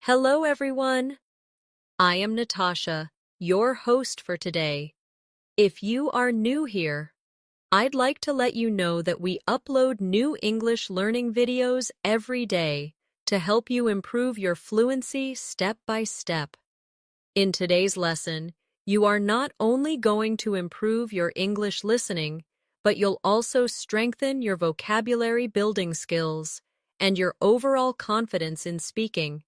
Hello, everyone. I am Natasha, your host for today. If you are new here, I'd like to let you know that we upload new English learning videos every day to help you improve your fluency step by step. In today's lesson, you are not only going to improve your English listening, but you'll also strengthen your vocabulary building skills and your overall confidence in speaking.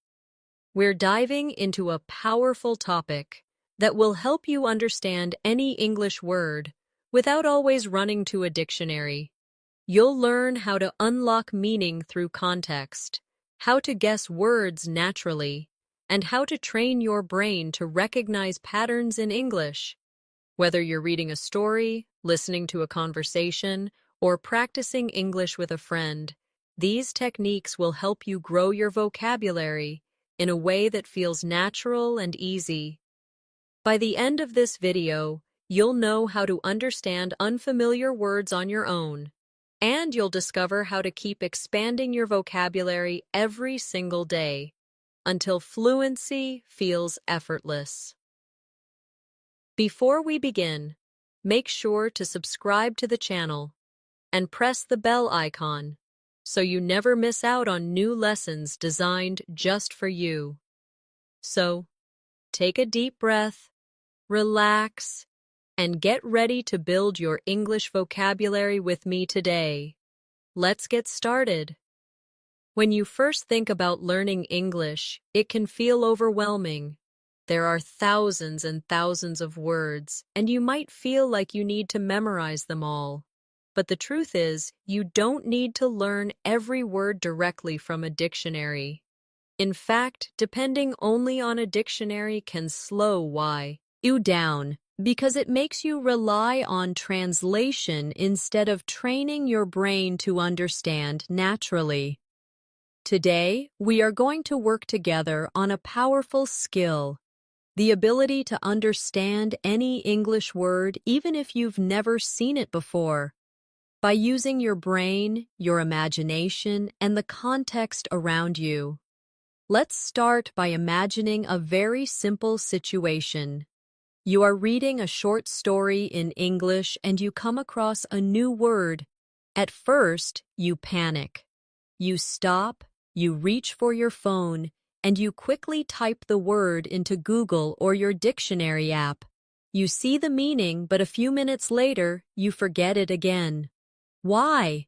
We're diving into a powerful topic that will help you understand any English word without always running to a dictionary. You'll learn how to unlock meaning through context, how to guess words naturally, and how to train your brain to recognize patterns in English. Whether you're reading a story, listening to a conversation, or practicing English with a friend, these techniques will help you grow your vocabulary in a way that feels natural and easy. By the end of this video, you'll know how to understand unfamiliar words on your own, and you'll discover how to keep expanding your vocabulary every single day until fluency feels effortless. Before we begin, make sure to subscribe to the channel and press the bell icon so you never miss out on new lessons designed just for you. So, take a deep breath, relax, and get ready to build your English vocabulary with me today. Let's get started. When you first think about learning English, it can feel overwhelming. There are thousands and thousands of words, and you might feel like you need to memorize them all. But the truth is, you don't need to learn every word directly from a dictionary. In fact, depending only on a dictionary can slow you down because it makes you rely on translation instead of training your brain to understand naturally. Today, we are going to work together on a powerful skill, the ability to understand any English word even if you've never seen it before. By using your brain, your imagination, and the context around you. Let's start by imagining a very simple situation. You are reading a short story in English and you come across a new word. At first, you panic. You stop, you reach for your phone, and you quickly type the word into Google or your dictionary app. You see the meaning, but a few minutes later, you forget it again. Why?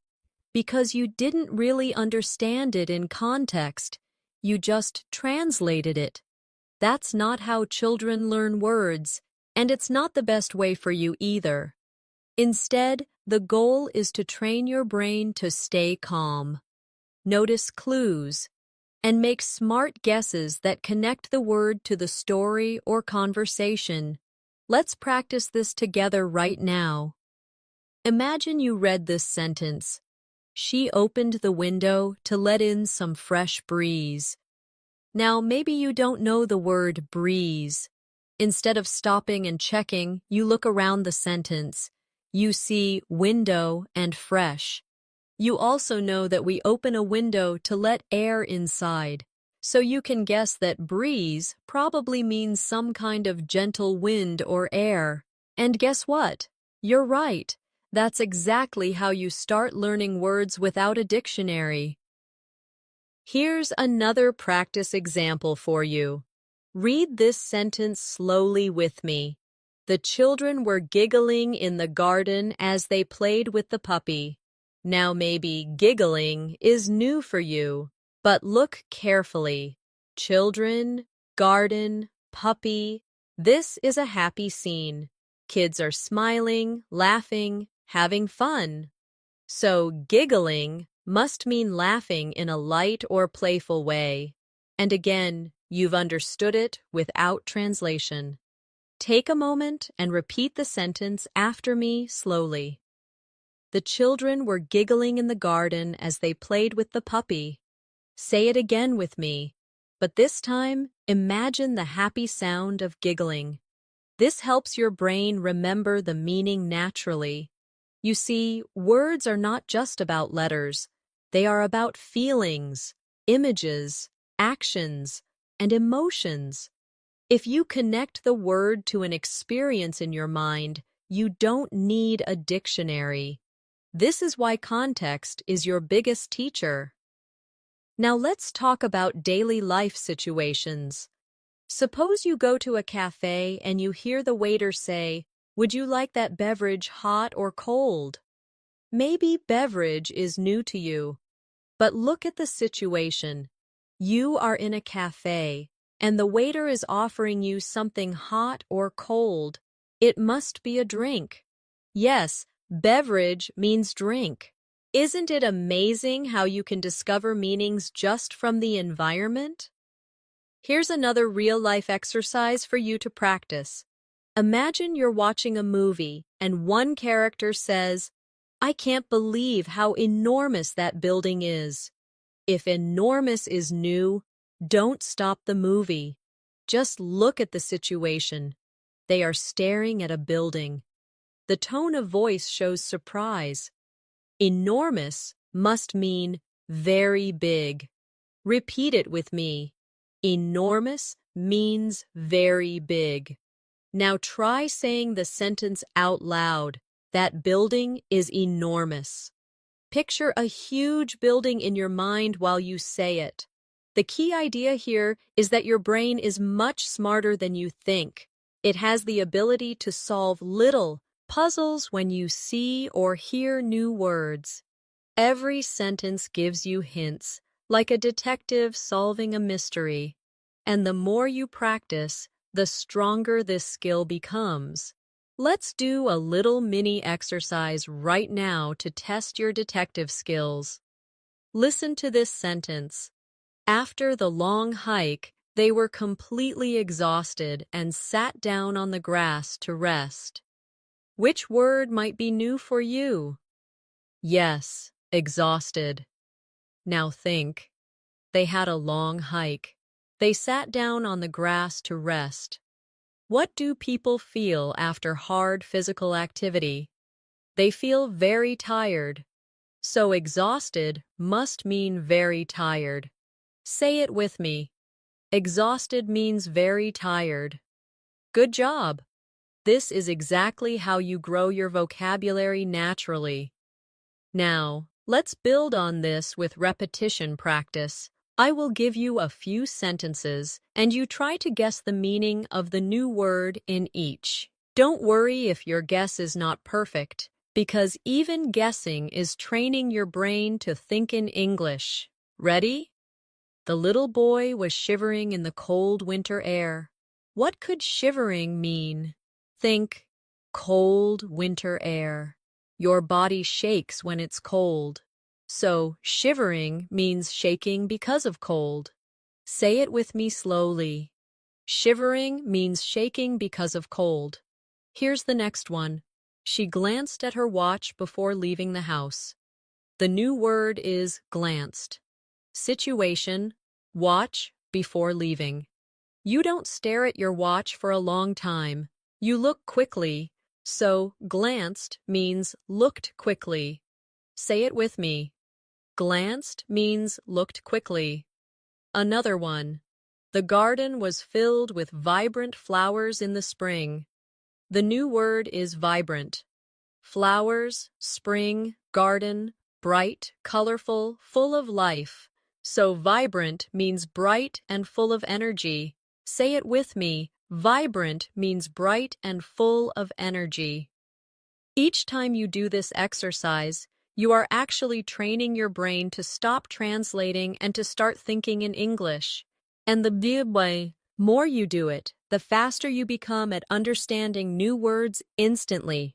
Because you didn't really understand it in context. You just translated it. That's not how children learn words, and it's not the best way for you either. Instead, the goal is to train your brain to stay calm. Notice clues, and make smart guesses that connect the word to the story or conversation. Let's practice this together right now. Imagine you read this sentence. She opened the window to let in some fresh breeze. Now, maybe you don't know the word breeze. Instead of stopping and checking, you look around the sentence. You see window and fresh. You also know that we open a window to let air inside. So you can guess that breeze probably means some kind of gentle wind or air. And guess what? You're right. That's exactly how you start learning words without a dictionary. Here's another practice example for you. Read this sentence slowly with me. The children were giggling in the garden as they played with the puppy. Now maybe giggling is new for you, but look carefully. Children, garden, puppy. This is a happy scene. Kids are smiling, laughing, having fun. So giggling must mean laughing in a light or playful way. And again, you've understood it without translation. Take a moment and repeat the sentence after me slowly. The children were giggling in the garden as they played with the puppy. Say it again with me, but this time, imagine the happy sound of giggling. This helps your brain remember the meaning naturally. You see, words are not just about letters. They are about feelings, images, actions, and emotions. If you connect the word to an experience in your mind, you don't need a dictionary. This is why context is your biggest teacher. Now let's talk about daily life situations. Suppose you go to a cafe and you hear the waiter say, "Would you like that beverage hot or cold?" Maybe beverage is new to you, but look at the situation. You are in a cafe, and the waiter is offering you something hot or cold. It must be a drink. Yes, beverage means drink. Isn't it amazing how you can discover meanings just from the environment? Here's another real-life exercise for you to practice. Imagine you're watching a movie and one character says, "I can't believe how enormous that building is." If enormous is new, don't stop the movie. Just look at the situation. They are staring at a building. The tone of voice shows surprise. Enormous must mean very big. Repeat it with me. Enormous means very big. Now try saying the sentence out loud. That building is enormous. Picture a huge building in your mind while you say it. The key idea here is that your brain is much smarter than you think. It has the ability to solve little puzzles when you see or hear new words. Every sentence gives you hints, like a detective solving a mystery. And the more you practice, the stronger this skill becomes. Let's do a little mini exercise right now to test your detective skills. Listen to this sentence. After the long hike, they were completely exhausted and sat down on the grass to rest. Which word might be new for you? Yes, exhausted. Now think. They had a long hike. They sat down on the grass to rest. What do people feel after hard physical activity? They feel very tired. So exhausted must mean very tired. Say it with me. Exhausted means very tired. Good job. This is exactly how you grow your vocabulary naturally. Now, let's build on this with repetition practice. I will give you a few sentences, and you try to guess the meaning of the new word in each. Don't worry if your guess is not perfect, because even guessing is training your brain to think in English. Ready? The little boy was shivering in the cold winter air. What could shivering mean? Think, cold winter air. Your body shakes when it's cold. So, shivering means shaking because of cold. Say it with me slowly. Shivering means shaking because of cold. Here's the next one. She glanced at her watch before leaving the house. The new word is glanced. Situation, watch before leaving. You don't stare at your watch for a long time. You look quickly. So, glanced means looked quickly. Say it with me. Glanced means looked quickly. Another one. The garden was filled with vibrant flowers in the spring. The new word is vibrant. Flowers, spring, garden, bright, colorful, full of life. So vibrant means bright and full of energy. Say it with me. Vibrant means bright and full of energy. Each time you do this exercise, you are actually training your brain to stop translating and to start thinking in English. And the more you do it, the faster you become at understanding new words instantly.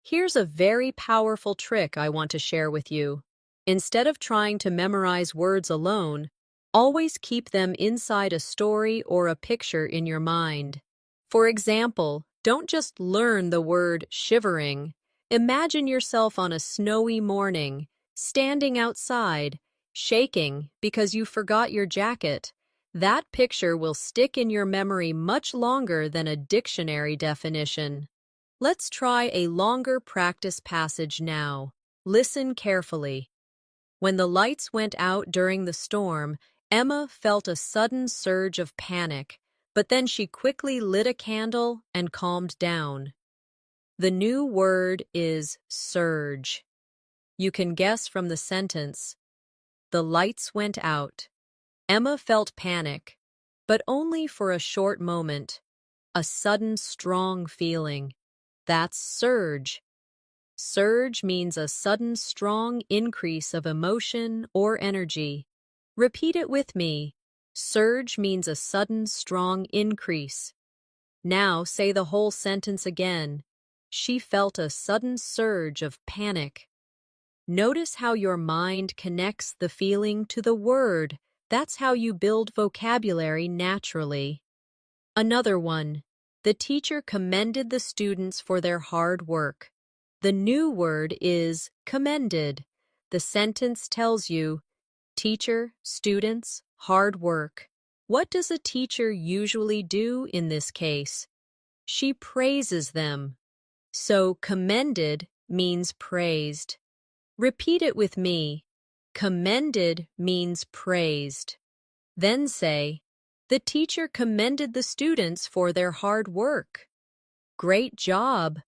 Here's a very powerful trick I want to share with you. Instead of trying to memorize words alone, always keep them inside a story or a picture in your mind. For example, don't just learn the word shivering. Imagine yourself on a snowy morning, standing outside, shaking because you forgot your jacket. That picture will stick in your memory much longer than a dictionary definition. Let's try a longer practice passage now. Listen carefully. When the lights went out during the storm, Emma felt a sudden surge of panic, but then she quickly lit a candle and calmed down. The new word is surge. You can guess from the sentence. The lights went out. Emma felt panic, but only for a short moment. A sudden, strong feeling. That's surge. Surge means a sudden, strong increase of emotion or energy. Repeat it with me. Surge means a sudden, strong increase. Now say the whole sentence again. She felt a sudden surge of panic. Notice how your mind connects the feeling to the word. That's how you build vocabulary naturally. Another one. The teacher commended the students for their hard work. The new word is commended. The sentence tells you, teacher, students, hard work. What does a teacher usually do in this case? She praises them. So commended means praised. Repeat it with me. Commended means praised. Then say, the teacher commended the students for their hard work. Great job!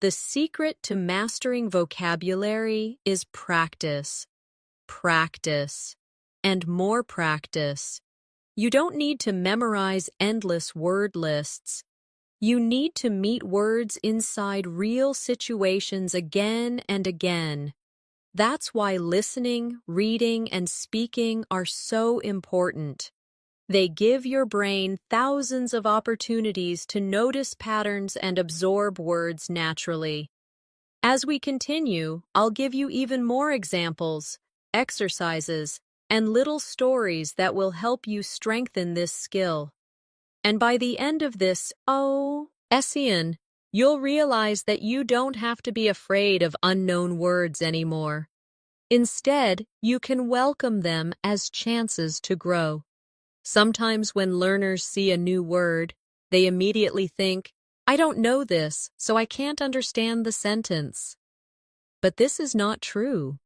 The secret to mastering vocabulary is practice. Practice. And more practice. You don't need to memorize endless word lists. You need to meet words inside real situations again and again. That's why listening, reading, and speaking are so important. They give your brain thousands of opportunities to notice patterns and absorb words naturally. As we continue, I'll give you even more examples, exercises, and little stories that will help you strengthen this skill. And by the end of this session, you'll realize that you don't have to be afraid of unknown words anymore. Instead, you can welcome them as chances to grow. Sometimes when learners see a new word, they immediately think, I don't know this, so I can't understand the sentence. But this is not true.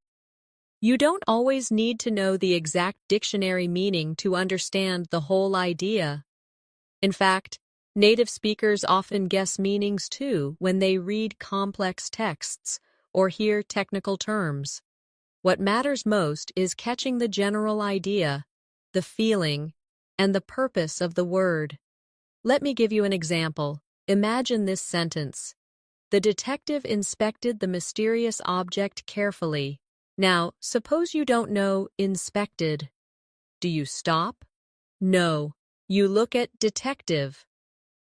You don't always need to know the exact dictionary meaning to understand the whole idea. In fact, native speakers often guess meanings too when they read complex texts or hear technical terms. What matters most is catching the general idea, the feeling, and the purpose of the word. Let me give you an example. Imagine this sentence. The detective inspected the mysterious object carefully. Now, suppose you don't know inspected. Do you stop? No. You look at detective,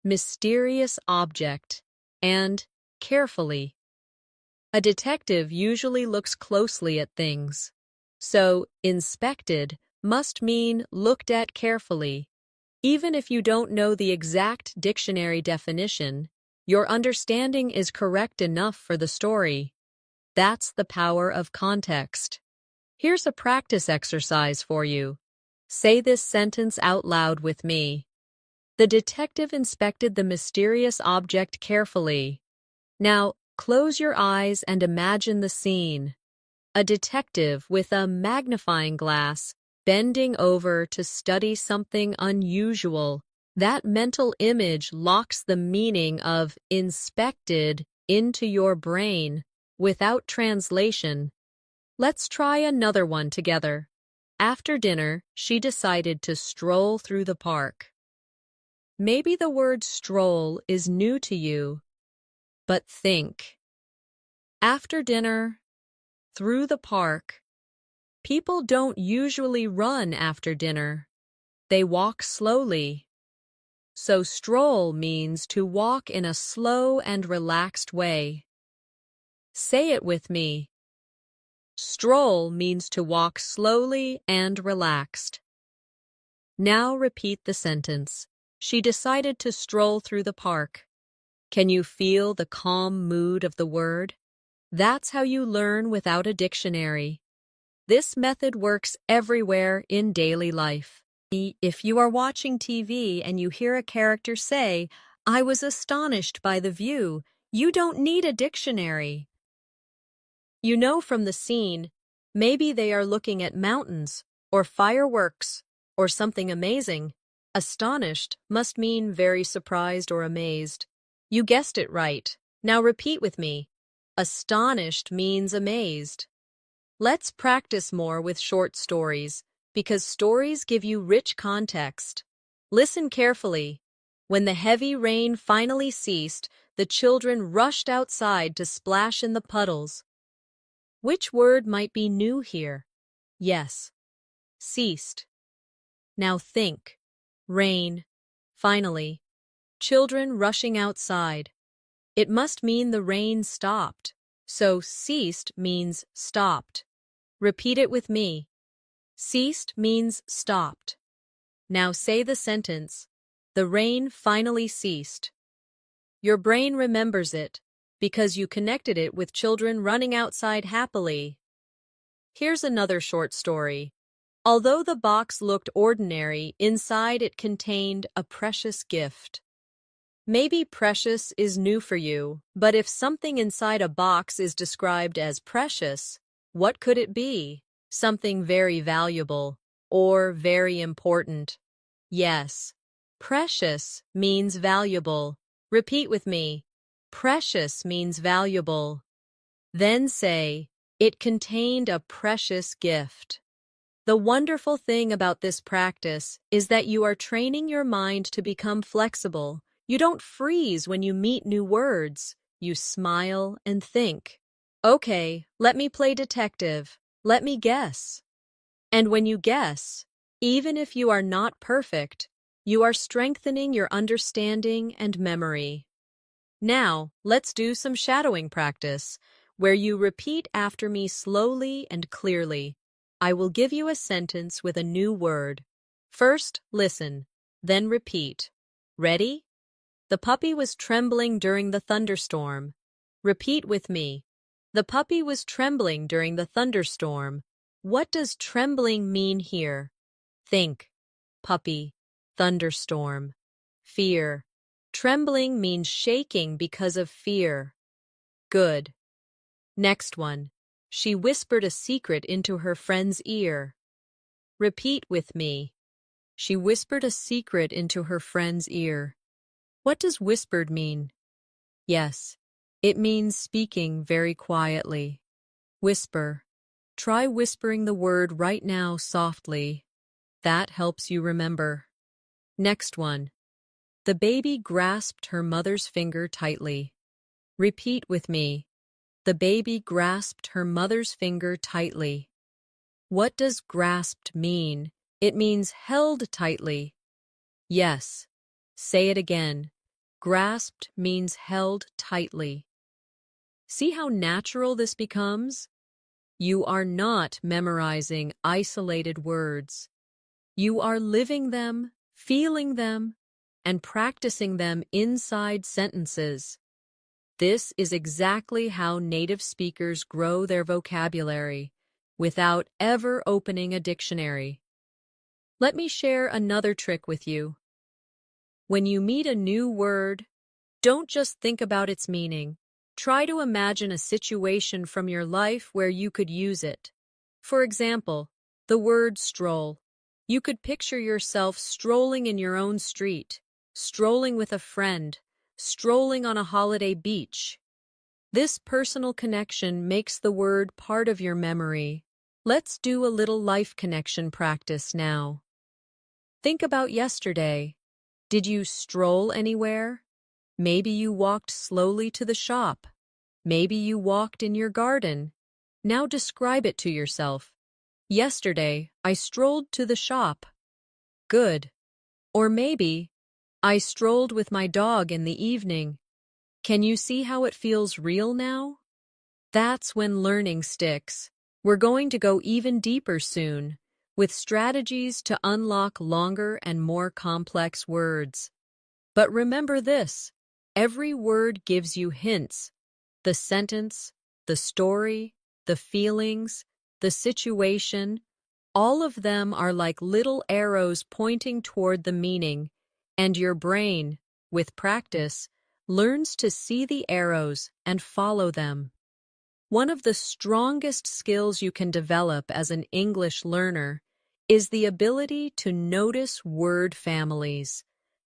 mysterious object, and carefully. A detective usually looks closely at things. So, inspected must mean looked at carefully. Even if you don't know the exact dictionary definition, your understanding is correct enough for the story. That's the power of context. Here's a practice exercise for you. Say this sentence out loud with me. The detective inspected the mysterious object carefully. Now, close your eyes and imagine the scene. A detective with a magnifying glass bending over to study something unusual. That mental image locks the meaning of inspected into your brain without translation. Let's try another one together. After dinner, she decided to stroll through the park. Maybe the word stroll is new to you, but think. After dinner, through the park. People don't usually run after dinner. They walk slowly. So stroll means to walk in a slow and relaxed way. Say it with me. Stroll means to walk slowly and relaxed. Now repeat the sentence. She decided to stroll through the park. Can you feel the calm mood of the word? That's how you learn without a dictionary. This method works everywhere in daily life. If you are watching TV and you hear a character say, I was astonished by the view, you don't need a dictionary. You know from the scene, maybe they are looking at mountains or fireworks or something amazing. Astonished must mean very surprised or amazed. You guessed it right. Now repeat with me. Astonished means amazed. Let's practice more with short stories, because stories give you rich context. Listen carefully. When the heavy rain finally ceased, the children rushed outside to splash in the puddles. Which word might be new here? Yes. Ceased. Now think. Rain. Finally. Children rushing outside. It must mean the rain stopped. So ceased means stopped. Repeat it with me. Ceased means stopped. Now say the sentence. The rain finally ceased. Your brain remembers it because you connected it with children running outside happily. Here's another short story. Although the box looked ordinary, inside it contained a precious gift. Maybe precious is new for you, but if something inside a box is described as precious, what could it be? Something very valuable or very important. Yes, precious means valuable. Repeat with me. Precious means valuable. Then say, it contained a precious gift. The wonderful thing about this practice is that you are training your mind to become flexible. You don't freeze when you meet new words. You smile and think. Okay, let me play detective. Let me guess. And when you guess, even if you are not perfect, you are strengthening your understanding and memory. Now, let's do some shadowing practice, where you repeat after me slowly and clearly. I will give you a sentence with a new word. First, listen, then repeat. Ready? The puppy was trembling during the thunderstorm. Repeat with me. The puppy was trembling during the thunderstorm. What does trembling mean here? Think. Puppy. Thunderstorm. Fear. Trembling means shaking because of fear. Good. Next one. She whispered a secret into her friend's ear. Repeat with me. She whispered a secret into her friend's ear. What does whispered mean? Yes, it means speaking very quietly. Whisper. Try whispering the word right now softly. That helps you remember. Next one. The baby grasped her mother's finger tightly. Repeat with me. The baby grasped her mother's finger tightly. What does grasped mean? It means held tightly. Yes. Say it again. Grasped means held tightly. See how natural this becomes? You are not memorizing isolated words. You are living them, feeling them, and practicing them inside sentences. This is exactly how native speakers grow their vocabulary, without ever opening a dictionary. Let me share another trick with you. When you meet a new word, don't just think about its meaning. Try to imagine a situation from your life where you could use it. For example, the word stroll. You could picture yourself strolling in your own street, strolling with a friend, strolling on a holiday beach. This personal connection makes the word part of your memory. Let's do a little life connection practice now. Think about yesterday. Did you stroll anywhere? Maybe you walked slowly to the shop. Maybe you walked in your garden. Now describe it to yourself. Yesterday, I strolled to the shop. Good. Or maybe, I strolled with my dog in the evening. Can you see how it feels real now? That's when learning sticks. We're going to go even deeper soon, with strategies to unlock longer and more complex words. But remember this, every word gives you hints. The sentence, the story, the feelings, the situation, all of them are like little arrows pointing toward the meaning, and your brain, with practice, learns to see the arrows and follow them. One of the strongest skills you can develop as an English learner is the ability to notice word families.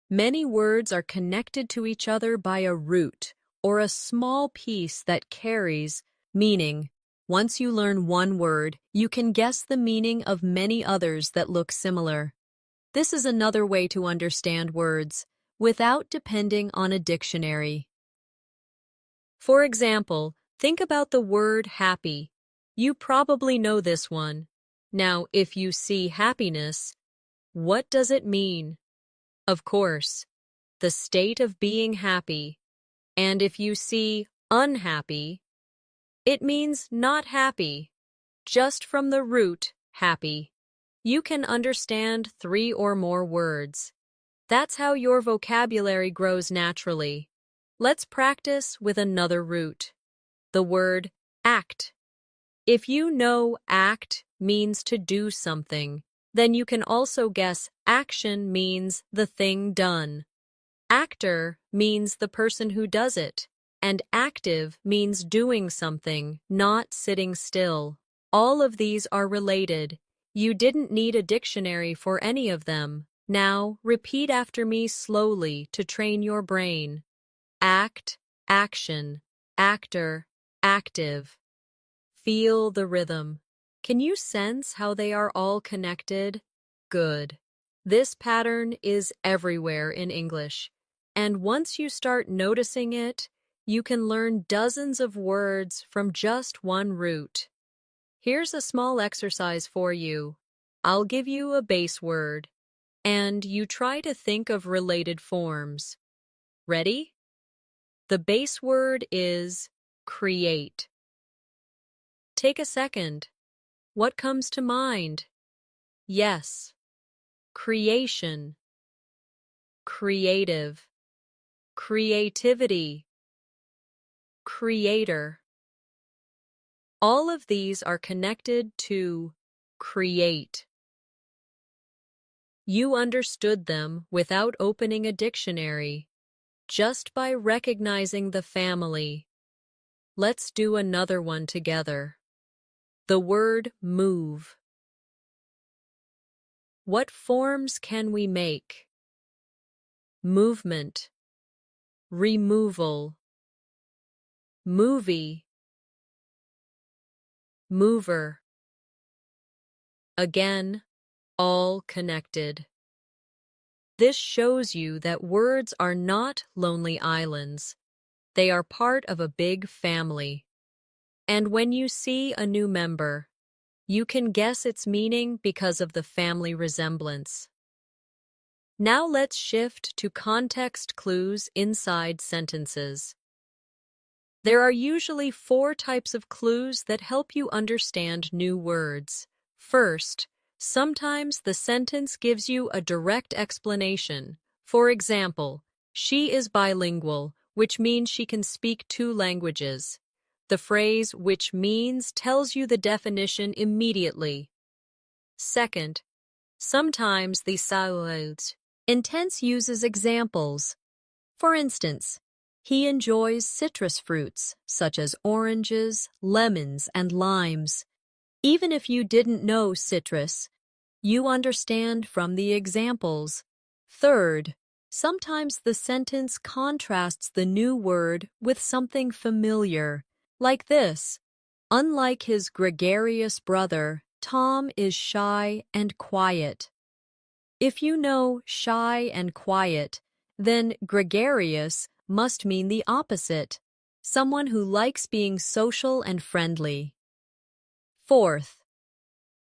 Many words are connected to each other by a root or a small piece that carries meaning. Once you learn one word, you can guess the meaning of many others that look similar. This is another way to understand words without depending on a dictionary. For example, think about the word happy. You probably know this one. Now, if you see happiness, what does it mean? Of course, the state of being happy. And if you see unhappy, it means not happy, just from the root happy. You can understand 3 or more words. That's how your vocabulary grows naturally. Let's practice with another root. The word act. If you know act means to do something, then you can also guess action means the thing done. Actor means the person who does it, and active means doing something, not sitting still. All of these are related. You didn't need a dictionary for any of them. Now, repeat after me slowly to train your brain. Act, action, actor, active. Feel the rhythm. Can you sense how they are all connected? Good. This pattern is everywhere in English, and once you start noticing it, you can learn dozens of words from just one root. Here's a small exercise for you. I'll give you a base word, and you try to think of related forms. Ready? The base word is create. Take a second. What comes to mind? Yes. Creation. Creative. Creativity. Creator. All of these are connected to create. You understood them without opening a dictionary, just by recognizing the family. Let's do another one together. The word move. What forms can we make? Movement, removal, movie, mover. Again, all connected. This shows you that words are not lonely islands. They are part of a big family. And when you see a new member, you can guess its meaning because of the family resemblance. Now let's shift to context clues inside sentences. There are usually 4 types of clues that help you understand new words. First, sometimes the sentence gives you a direct explanation. For example, she is bilingual, which means she can speak 2 languages. The phrase which means tells you the definition immediately. Second, sometimes the silence intense uses examples. For instance, he enjoys citrus fruits, such as oranges, lemons, and limes. Even if you didn't know citrus, you understand from the examples. Third, sometimes the sentence contrasts the new word with something familiar, like this. Unlike his gregarious brother, Tom is shy and quiet. If you know shy and quiet, then gregarious must mean the opposite, someone who likes being social and friendly. Fourth,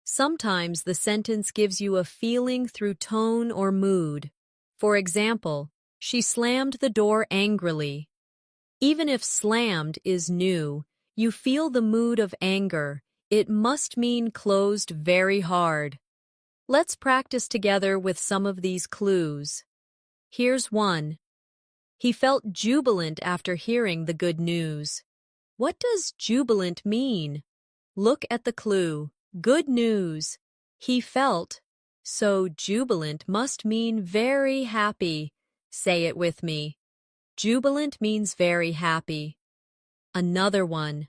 sometimes the sentence gives you a feeling through tone or mood. For example, she slammed the door angrily. Even if slammed is new, you feel the mood of anger. It must mean closed very hard. Let's practice together with some of these clues. Here's one. He felt jubilant after hearing the good news. What does jubilant mean? Look at the clue. Good news. He felt. So jubilant must mean very happy. Say it with me. Jubilant means very happy. Another one.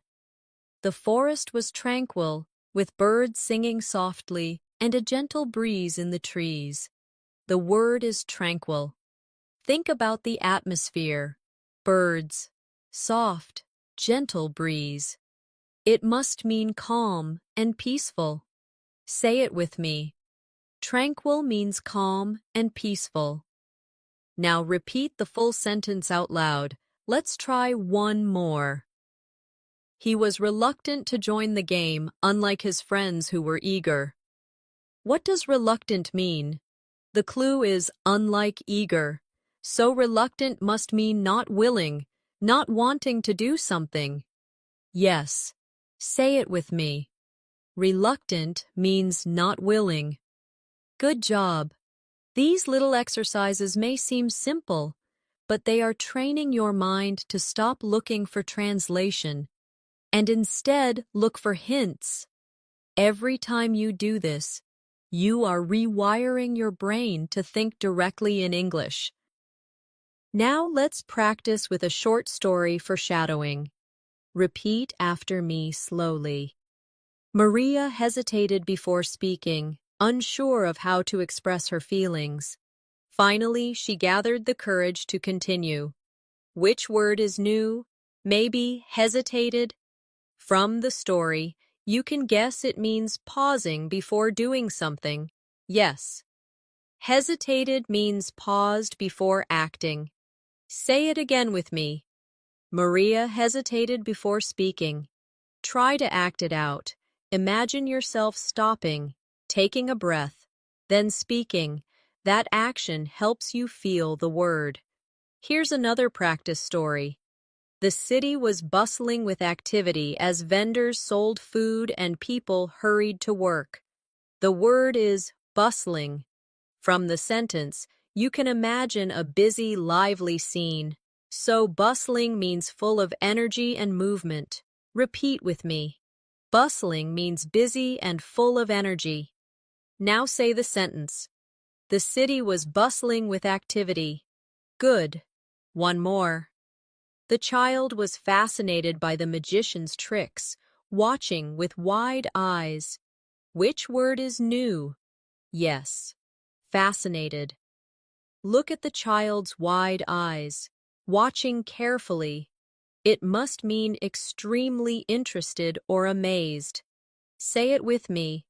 The forest was tranquil, with birds singing softly. and a gentle breeze in the trees. The word is tranquil. Think about the atmosphere, birds, soft, gentle breeze. It must mean calm and peaceful. Say it with me. Tranquil means calm and peaceful. Now repeat the full sentence out loud. Let's try one more. He was reluctant to join the game, unlike his friends who were eager. What does reluctant mean? The clue is unlike eager. So reluctant must mean not willing, not wanting to do something. Yes. Say it with me. Reluctant means not willing. Good job. These little exercises may seem simple, but they are training your mind to stop looking for translation and instead look for hints. Every time you do this, you are rewiring your brain to think directly in English. Now let's practice with a short story for shadowing. Repeat after me slowly. Maria hesitated before speaking, unsure of how to express her feelings. Finally, she gathered the courage to continue. Which word is new? Maybe hesitated? From the story, you can guess it means pausing before doing something. Yes. Hesitated means paused before acting. Say it again with me. Maria hesitated before speaking. Try to act it out. Imagine yourself stopping, taking a breath, then speaking. That action helps you feel the word. Here's another practice story. The city was bustling with activity as vendors sold food and people hurried to work. The word is bustling. From the sentence, you can imagine a busy, lively scene. So bustling means full of energy and movement. Repeat with me. Bustling means busy and full of energy. Now say the sentence. The city was bustling with activity. Good. One more. The child was fascinated by the magician's tricks, watching with wide eyes. Which word is new? Yes. Fascinated. Look at the child's wide eyes, watching carefully. It must mean extremely interested or amazed. Say it with me.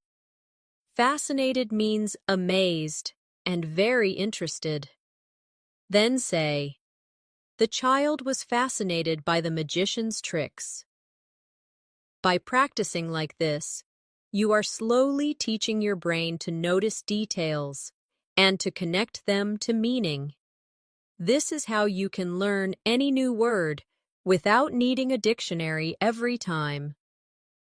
Fascinated means amazed and very interested. Then say, the child was fascinated by the magician's tricks. By practicing like this, you are slowly teaching your brain to notice details and to connect them to meaning. This is how you can learn any new word without needing a dictionary every time.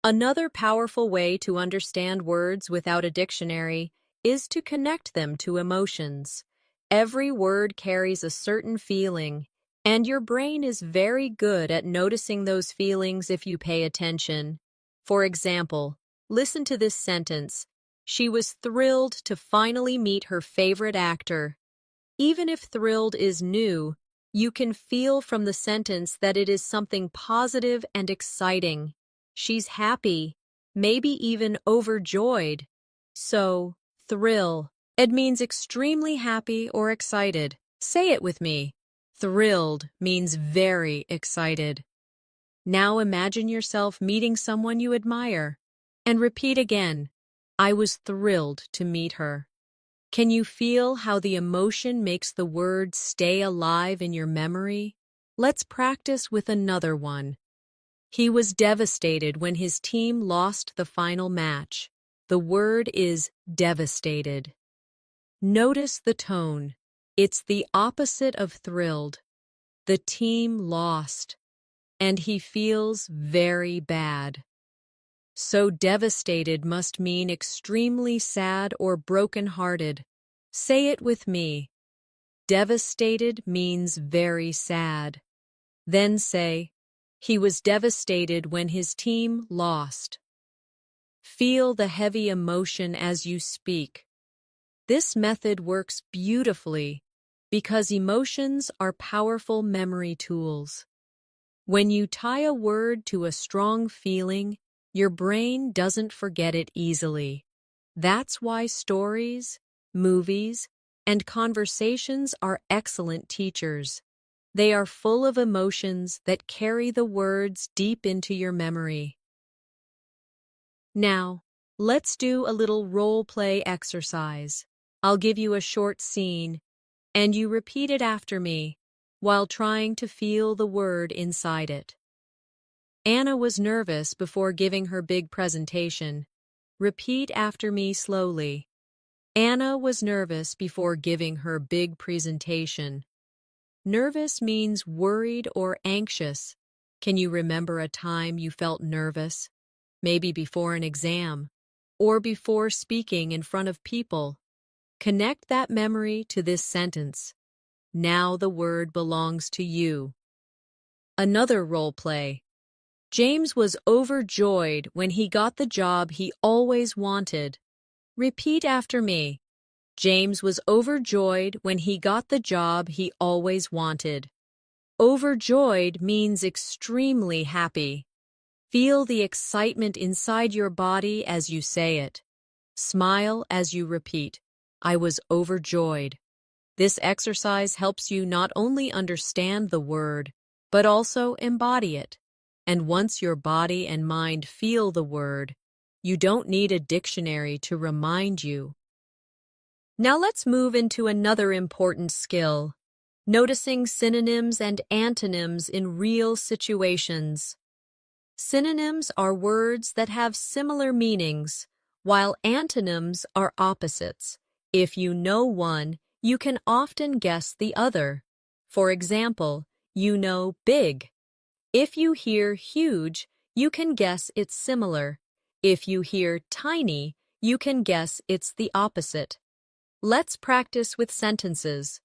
Another powerful way to understand words without a dictionary is to connect them to emotions. Every word carries a certain feeling, and your brain is very good at noticing those feelings if you pay attention. For example, listen to this sentence. She was thrilled to finally meet her favorite actor. Even if thrilled is new, you can feel from the sentence that it is something positive and exciting. She's happy, maybe even overjoyed. So, thrill. It means extremely happy or excited. Say it with me. Thrilled means very excited. Now imagine yourself meeting someone you admire. And repeat again. I was thrilled to meet her. Can you feel how the emotion makes the word stay alive in your memory? Let's practice with another one. He was devastated when his team lost the final match. The word is devastated. Notice the tone. It's the opposite of thrilled. The team lost, and he feels very bad. So devastated must mean extremely sad or broken-hearted. Say it with me. Devastated means very sad. Then say, he was devastated when his team lost. Feel the heavy emotion as you speak. This method works beautifully because emotions are powerful memory tools. When you tie a word to a strong feeling, your brain doesn't forget it easily. That's why stories, movies, and conversations are excellent teachers. They are full of emotions that carry the words deep into your memory. Now, let's do a little role play exercise. I'll give you a short scene, and you repeat it after me while trying to feel the word inside it. Anna was nervous before giving her big presentation. Repeat after me slowly. Anna was nervous before giving her big presentation. Nervous means worried or anxious. Can you remember a time you felt nervous? Maybe before an exam, or before speaking in front of people. Connect that memory to this sentence. Now the word belongs to you. Another role play. James was overjoyed when he got the job he always wanted. Repeat after me. James was overjoyed when he got the job he always wanted. Overjoyed means extremely happy. Feel the excitement inside your body as you say it. Smile as you repeat, I was overjoyed. This exercise helps you not only understand the word, but also embody it. And once your body and mind feel the word, you don't need a dictionary to remind you. Now let's move into another important skill, noticing synonyms and antonyms in real situations. Synonyms are words that have similar meanings, while antonyms are opposites. If you know one, you can often guess the other. For example, you know big. If you hear huge, you can guess it's similar. If you hear tiny, you can guess it's the opposite. Let's practice with sentences.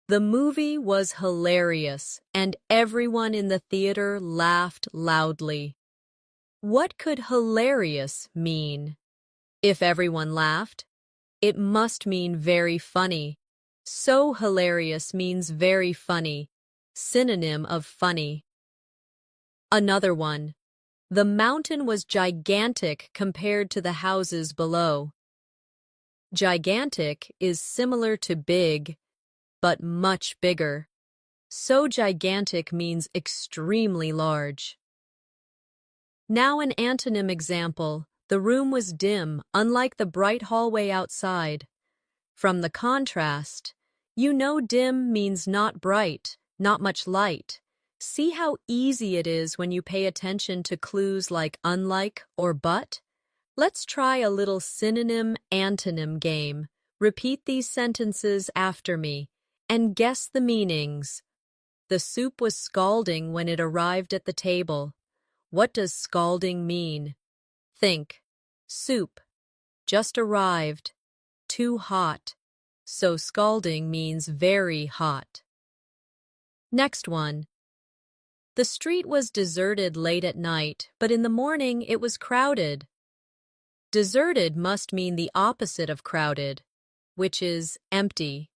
The movie was hilarious, and everyone in the theater laughed loudly. What could hilarious mean? If everyone laughed, it must mean very funny. So hilarious means very funny, synonym of funny. Another one. The mountain was gigantic compared to the houses below. Gigantic is similar to big, but much bigger. So gigantic means extremely large. Now an antonym example. The room was dim, unlike the bright hallway outside. From the contrast, you know dim means not bright, not much light. See how easy it is when you pay attention to clues like unlike or but? Let's try a little synonym-antonym game. Repeat these sentences after me and guess the meanings. The soup was scalding when it arrived at the table. What does scalding mean? Think. Soup. Just arrived. Too hot. So scalding means very hot. Next one. The street was deserted late at night, but in the morning it was crowded. Deserted must mean the opposite of crowded, which is empty.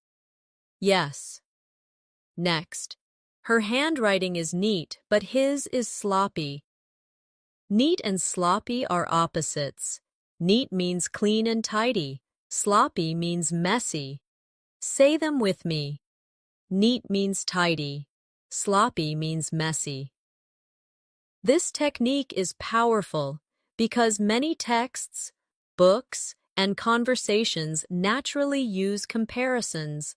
Yes. Next. Her handwriting is neat, but his is sloppy. Neat and sloppy are opposites. Neat means clean and tidy. Sloppy means messy. Say them with me. Neat means tidy. Sloppy means messy. This technique is powerful because many texts, books, and conversations naturally use comparisons.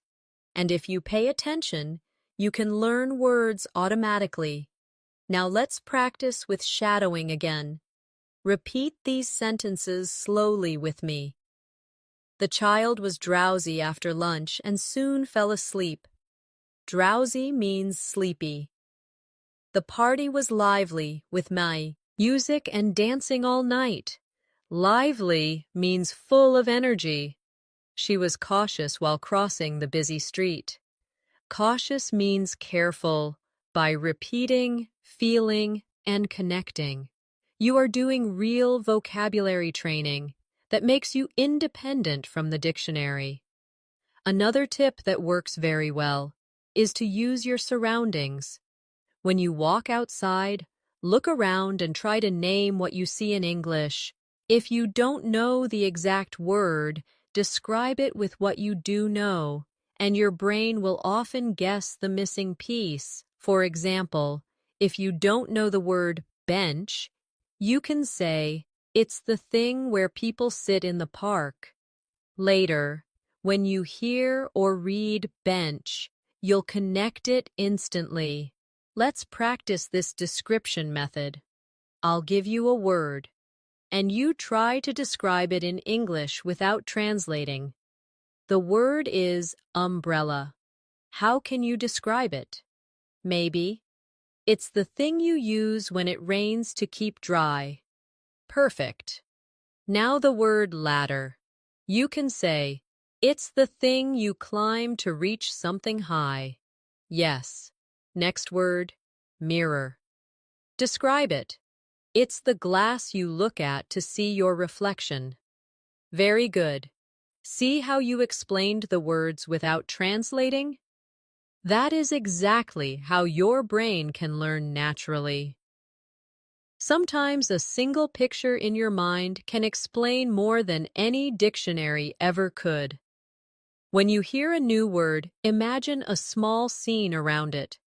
And if you pay attention, you can learn words automatically. Now let's practice with shadowing again. Repeat these sentences slowly with me. The child was drowsy after lunch and soon fell asleep. Drowsy means sleepy. The party was lively with music and dancing all night. Lively means full of energy. She was cautious while crossing the busy street. Cautious means careful by repeating, feeling, and connecting. You are doing real vocabulary training that makes you independent from the dictionary. Another tip that works very well is to use your surroundings. When you walk outside, look around and try to name what you see in English. If you don't know the exact word, describe it with what you do know, and your brain will often guess the missing piece. For example, if you don't know the word bench, you can say, "It's the thing where people sit in the park." Later, when you hear or read bench, you'll connect it instantly. Let's practice this description method. I'll give you a word, and you try to describe it in English without translating. The word is umbrella. How can you describe it? Maybe, "It's the thing you use when it rains to keep dry." Perfect. Now the word ladder. You can say, "It's the thing you climb to reach something high." Yes. Next word, mirror. Describe it. "It's the glass you look at to see your reflection." Very good. See how you explained the words without translating? That is exactly how your brain can learn naturally. Sometimes a single picture in your mind can explain more than any dictionary ever could. When you hear a new word, imagine a small scene around it.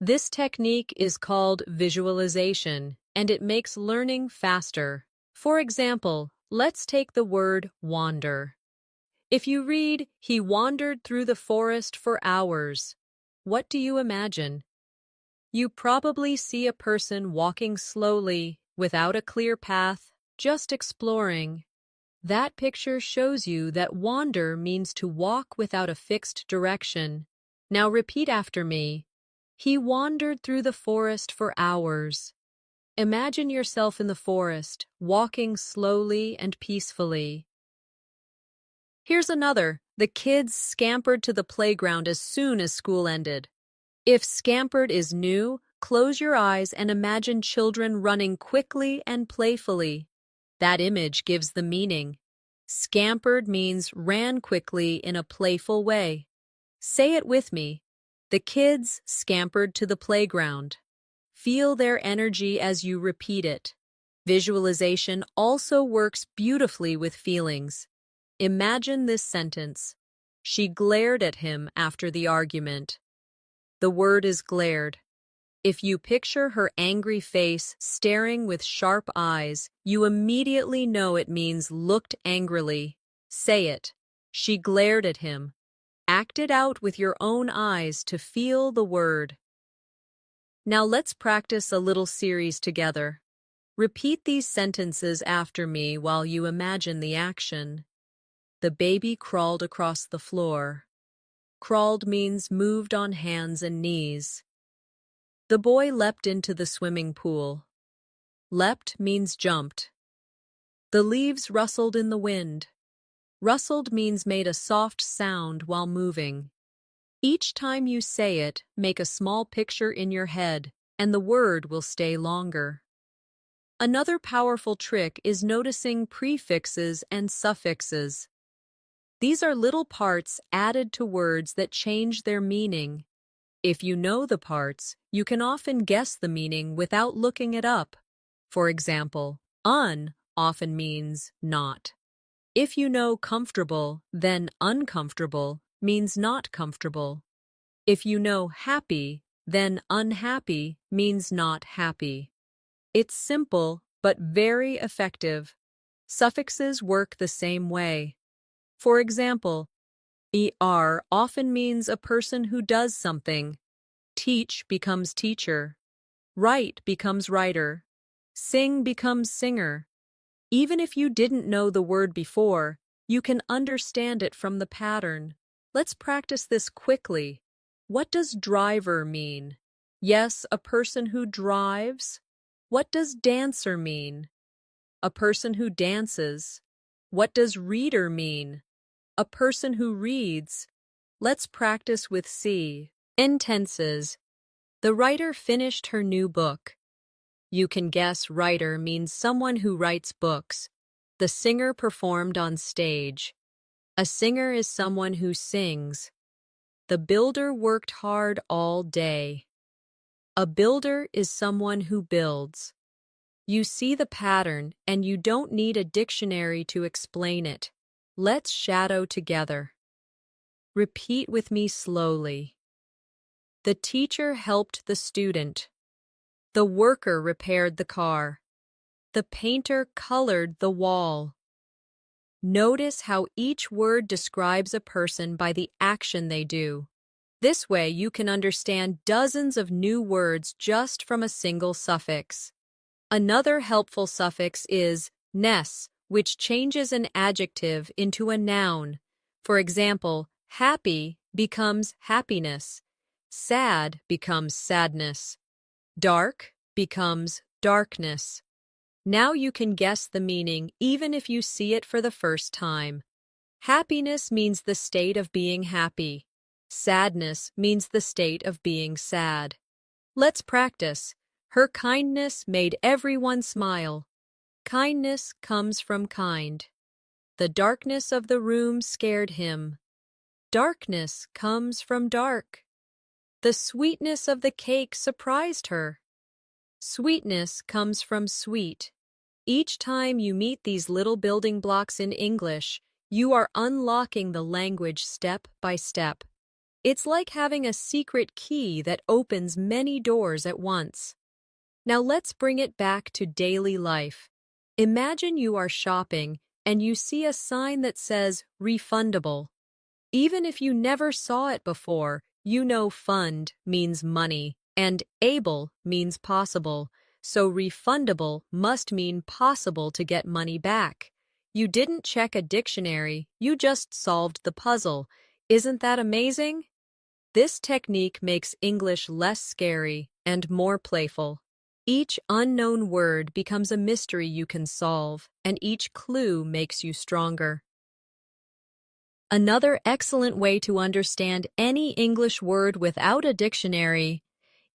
This technique is called visualization, and it makes learning faster. For example, let's take the word wander. If you read, "He wandered through the forest for hours," what do you imagine? You probably see a person walking slowly, without a clear path, just exploring. That picture shows you that wander means to walk without a fixed direction. Now repeat after me. He wandered through the forest for hours. Imagine yourself in the forest, walking slowly and peacefully. Here's another. The kids scampered to the playground as soon as school ended. If scampered is new, close your eyes and imagine children running quickly and playfully. That image gives the meaning. Scampered means ran quickly in a playful way. Say it with me. The kids scampered to the playground. Feel their energy as you repeat it. Visualization also works beautifully with feelings. Imagine this sentence. She glared at him after the argument. The word is glared. If you picture her angry face staring with sharp eyes, you immediately know it means looked angrily. Say it. She glared at him. Act it out with your own eyes to feel the word. Now let's practice a little series together. Repeat these sentences after me while you imagine the action. The baby crawled across the floor. Crawled means moved on hands and knees. The boy leapt into the swimming pool. Leapt means jumped. The leaves rustled in the wind. Rustled means made a soft sound while moving. Each time you say it, make a small picture in your head, and the word will stay longer. Another powerful trick is noticing prefixes and suffixes. These are little parts added to words that change their meaning. If you know the parts, you can often guess the meaning without looking it up. For example, un often means not. If you know comfortable, then uncomfortable means not comfortable. If you know happy, then unhappy means not happy. It's simple, but very effective. Suffixes work the same way. For example, er often means a person who does something. Teach becomes teacher. Write becomes writer. Sing becomes singer. Even if you didn't know the word before, you can understand it from the pattern. Let's practice this quickly. What does driver mean? Yes, a person who drives. What does dancer mean? A person who dances. What does reader mean? A person who reads. Let's practice with C. Intenses. The writer finished her new book. You can guess writer means someone who writes books. The singer performed on stage. A singer is someone who sings. The builder worked hard all day. A builder is someone who builds. You see the pattern, and you don't need a dictionary to explain it. Let's shadow together. Repeat with me slowly. The teacher helped the student. The worker repaired the car. The painter colored the wall. Notice how each word describes a person by the action they do. This way you can understand dozens of new words just from a single suffix. Another helpful suffix is ness, which changes an adjective into a noun. For example, happy becomes happiness. Sad becomes sadness. Dark becomes darkness. Now you can guess the meaning even if you see it for the first time. Happiness means the state of being happy. Sadness means the state of being sad. Let's practice. Her kindness made everyone smile. Kindness comes from kind. The darkness of the room scared him. Darkness comes from dark. The sweetness of the cake surprised her. Sweetness comes from sweet. Each time you meet these little building blocks in English, you are unlocking the language step by step. It's like having a secret key that opens many doors at once. Now let's bring it back to daily life. Imagine you are shopping and you see a sign that says refundable. Even if you never saw it before, you know fund means money and able means possible, so refundable must mean possible to get money back. You didn't check a dictionary, you just solved the puzzle. Isn't that amazing? This technique makes English less scary and more playful. Each unknown word becomes a mystery you can solve, and each clue makes you stronger. Another excellent way to understand any English word without a dictionary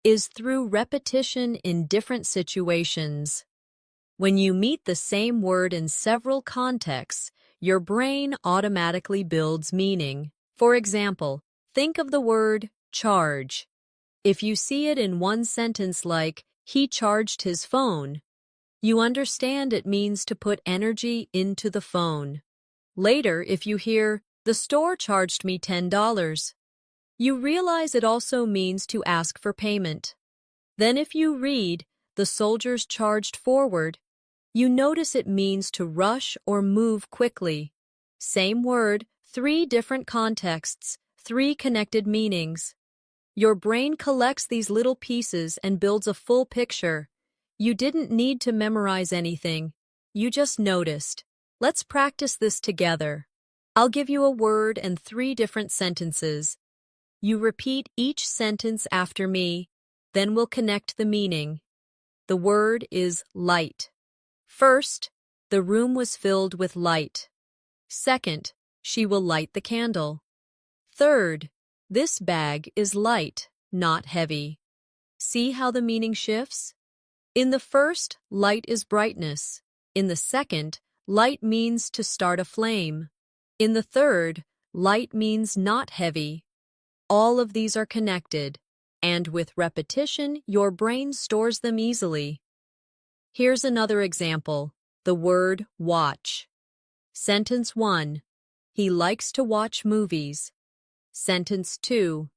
is through repetition in different situations. When you meet the same word in several contexts, your brain automatically builds meaning. For example, think of the word charge. If you see it in one sentence like, he charged his phone, you understand it means to put energy into the phone. Later, if you hear, the store charged me $10, you realize it also means to ask for payment. Then if you read, the soldiers charged forward, you notice it means to rush or move quickly. Same word, 3 different contexts, 3 connected meanings. Your brain collects these little pieces and builds a full picture. You didn't need to memorize anything. You just noticed. Let's practice this together. I'll give you a word and 3 different sentences. You repeat each sentence after me, then we'll connect the meaning. The word is light. First, the room was filled with light. Second, she will light the candle. Third, this bag is light, not heavy. See how the meaning shifts? In the first, light is brightness. In the second, light means to start a flame. In the third, light means not heavy. All of these are connected, and with repetition, your brain stores them easily. Here's another example, the word watch. Sentence 1, he likes to watch movies. Sentence 2,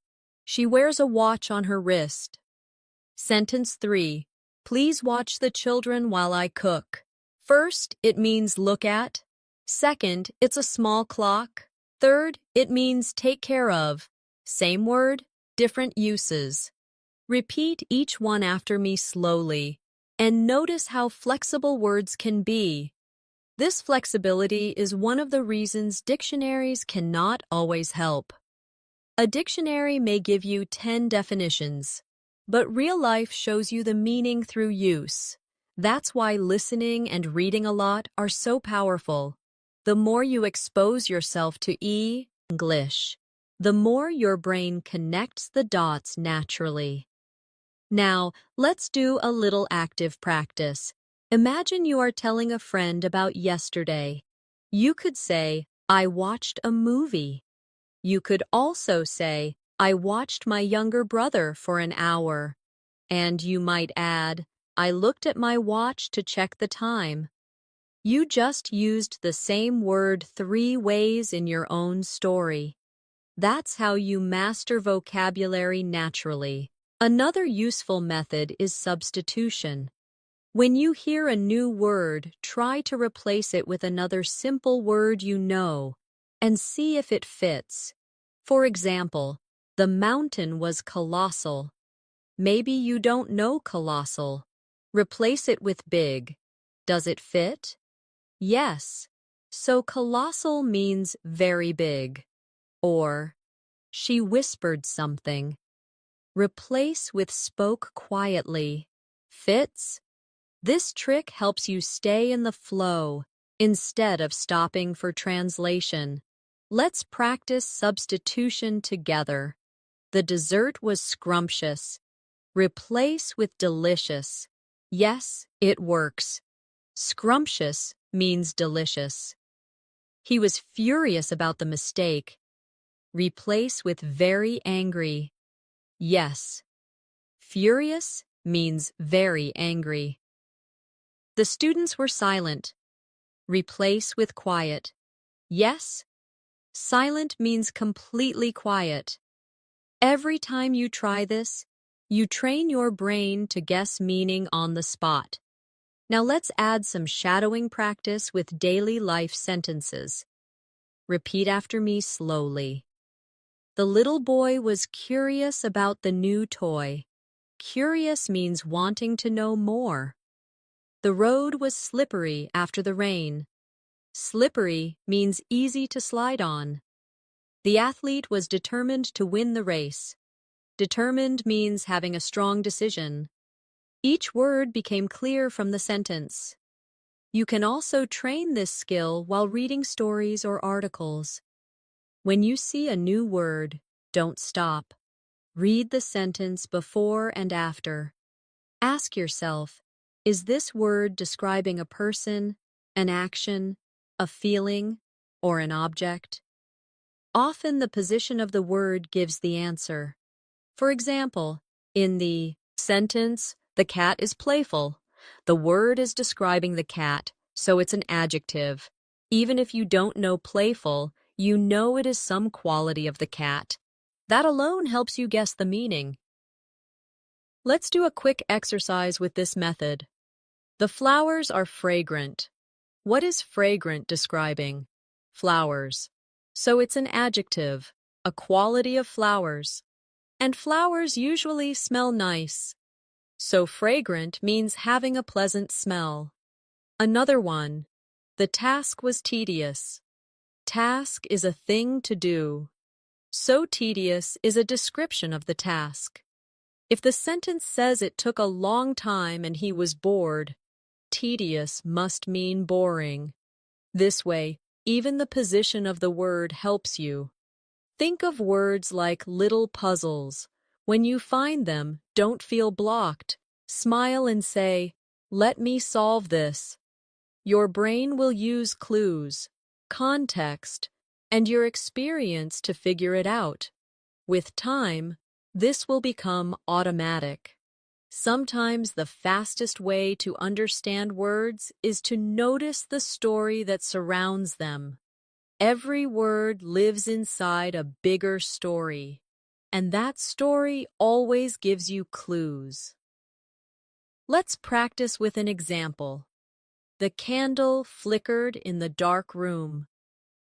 she wears a watch on her wrist. Sentence 3, please watch the children while I cook. First, it means look at. Second, it's a small clock. Third, it means take care of. Same word, different uses. Repeat each one after me slowly, and notice how flexible words can be. This flexibility is one of the reasons dictionaries cannot always help. A dictionary may give you 10 definitions, but real life shows you the meaning through use. That's why listening and reading a lot are so powerful. The more you expose yourself to English, the more your brain connects the dots naturally. Now, let's do a little active practice. Imagine you are telling a friend about yesterday. You could say, I watched a movie. You could also say, I watched my younger brother for an hour. And you might add, I looked at my watch to check the time. You just used the same word 3 ways in your own story. That's how you master vocabulary naturally. Another useful method is substitution. When you hear a new word, try to replace it with another simple word you know and see if it fits. For example, the mountain was colossal. Maybe you don't know colossal. Replace it with big. Does it fit? Yes. So colossal means very big. Or, she whispered something. Replace with spoke quietly. Fits? This trick helps you stay in the flow instead of stopping for translation. Let's practice substitution together. The dessert was scrumptious. Replace with delicious. Yes, it works. Scrumptious means delicious. He was furious about the mistake. Replace with very angry. Yes. Furious means very angry. The students were silent. Replace with quiet. Yes. Silent means completely quiet. Every time you try this, you train your brain to guess meaning on the spot. Now let's add some shadowing practice with daily life sentences. Repeat after me slowly. The little boy was curious about the new toy. Curious means wanting to know more. The road was slippery after the rain. Slippery means easy to slide on. The athlete was determined to win the race. Determined means having a strong decision. Each word became clear from the sentence. You can also train this skill while reading stories or articles. When you see a new word, don't stop. Read the sentence before and after. Ask yourself, is this word describing a person, an action, a feeling, or an object? Often the position of the word gives the answer. For example, in the sentence, the cat is playful, the word is describing the cat, so it's an adjective. Even if you don't know playful, you know it is some quality of the cat. That alone helps you guess the meaning. Let's do a quick exercise with this method. The flowers are fragrant. What is fragrant describing? Flowers. So it's an adjective, a quality of flowers. And flowers usually smell nice. So fragrant means having a pleasant smell. Another one. The task was tedious. Task is a thing to do. So tedious is a description of the task. If the sentence says it took a long time and he was bored, tedious must mean boring. This way, even the position of the word helps you. Think of words like little puzzles. When you find them, don't feel blocked. Smile and say, "Let me solve this." Your brain will use clues, context, and your experience to figure it out. With time, this will become automatic. Sometimes the fastest way to understand words is to notice the story that surrounds them. Every word lives inside a bigger story, and that story always gives you clues. Let's practice with an example. The candle flickered in the dark room.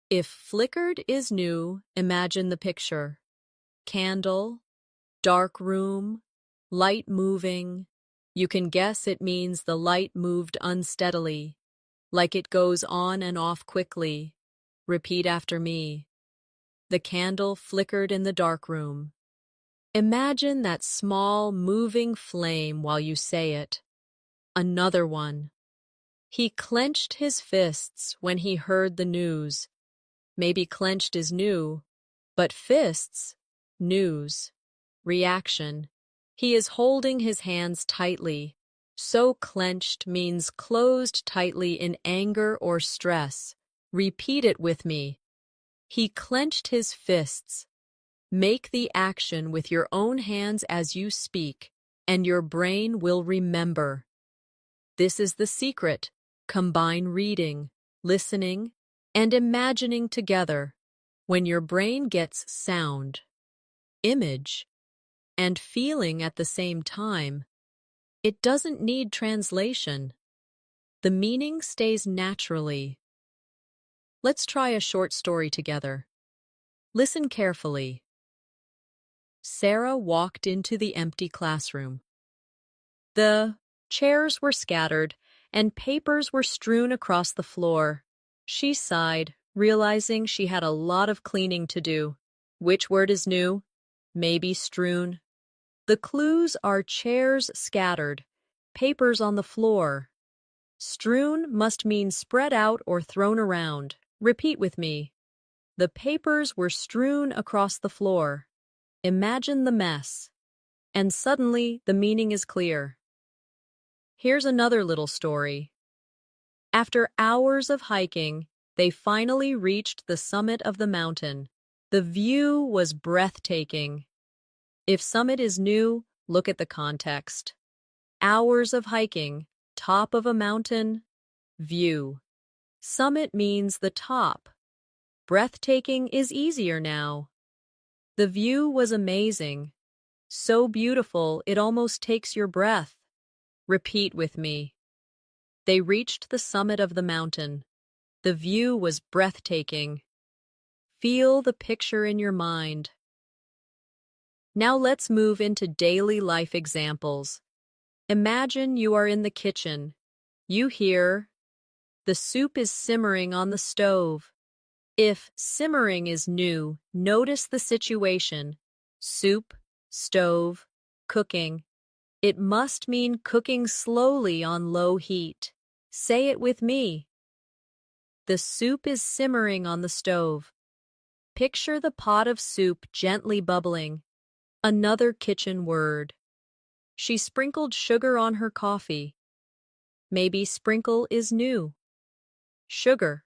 If flickered is new, imagine the picture. Candle, dark room, light moving. You can guess it means the light moved unsteadily, like it goes on and off quickly. Repeat after me. The candle flickered in the dark room. Imagine that small, moving flame while you say it. Another one. He clenched his fists when he heard the news. Maybe clenched is new, but fists, news, reaction. He is holding his hands tightly. So clenched means closed tightly in anger or stress. Repeat it with me. He clenched his fists. Make the action with your own hands as you speak, and your brain will remember. This is the secret. Combine reading, listening, and imagining together. When your brain gets sound, image, and feeling at the same time, it doesn't need translation. The meaning stays naturally. Let's try a short story together. Listen carefully. Sarah walked into the empty classroom. The chairs were scattered, and papers were strewn across the floor. She sighed, realizing she had a lot of cleaning to do. Which word is new? Maybe strewn. The clues are chairs scattered, papers on the floor. Strewn must mean spread out or thrown around. Repeat with me. The papers were strewn across the floor. Imagine the mess. And suddenly the meaning is clear. Here's another little story. After hours of hiking, they finally reached the summit of the mountain. The view was breathtaking. If summit is new, look at the context. Hours of hiking, top of a mountain, view. Summit means the top. Breathtaking is easier now. The view was amazing. So beautiful it almost takes your breath. Repeat with me. They reached the summit of the mountain. The view was breathtaking. Feel the picture in your mind. Now let's move into daily life examples. Imagine you are in the kitchen. You hear, "The soup is simmering on the stove." If simmering is new, notice the situation. Soup, stove, cooking. It must mean cooking slowly on low heat. Say it with me. The soup is simmering on the stove. Picture the pot of soup gently bubbling. Another kitchen word. She sprinkled sugar on her coffee. Maybe sprinkle is new. Sugar,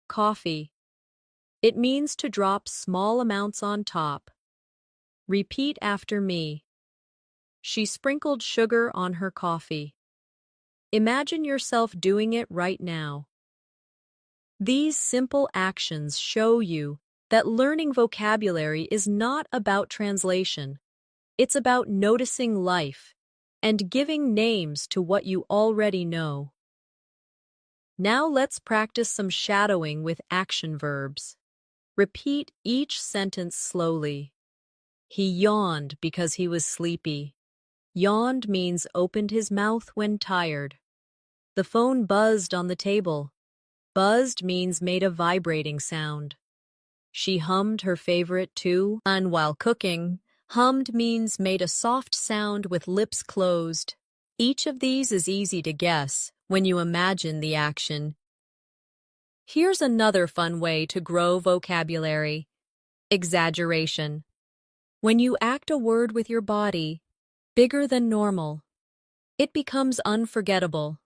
coffee. It means to drop small amounts on top. Repeat after me. She sprinkled sugar on her coffee. Imagine yourself doing it right now. These simple actions show you that learning vocabulary is not about translation. It's about noticing life and giving names to what you already know. Now let's practice some shadowing with action verbs. Repeat each sentence slowly. He yawned because he was sleepy. Yawned means opened his mouth when tired. The phone buzzed on the table. Buzzed means made a vibrating sound. She hummed her favorite tune while cooking. Hummed means made a soft sound with lips closed. Each of these is easy to guess when you imagine the action. Here's another fun way to grow vocabulary. Exaggeration. When you act a word with your body, bigger than normal, it becomes unforgettable.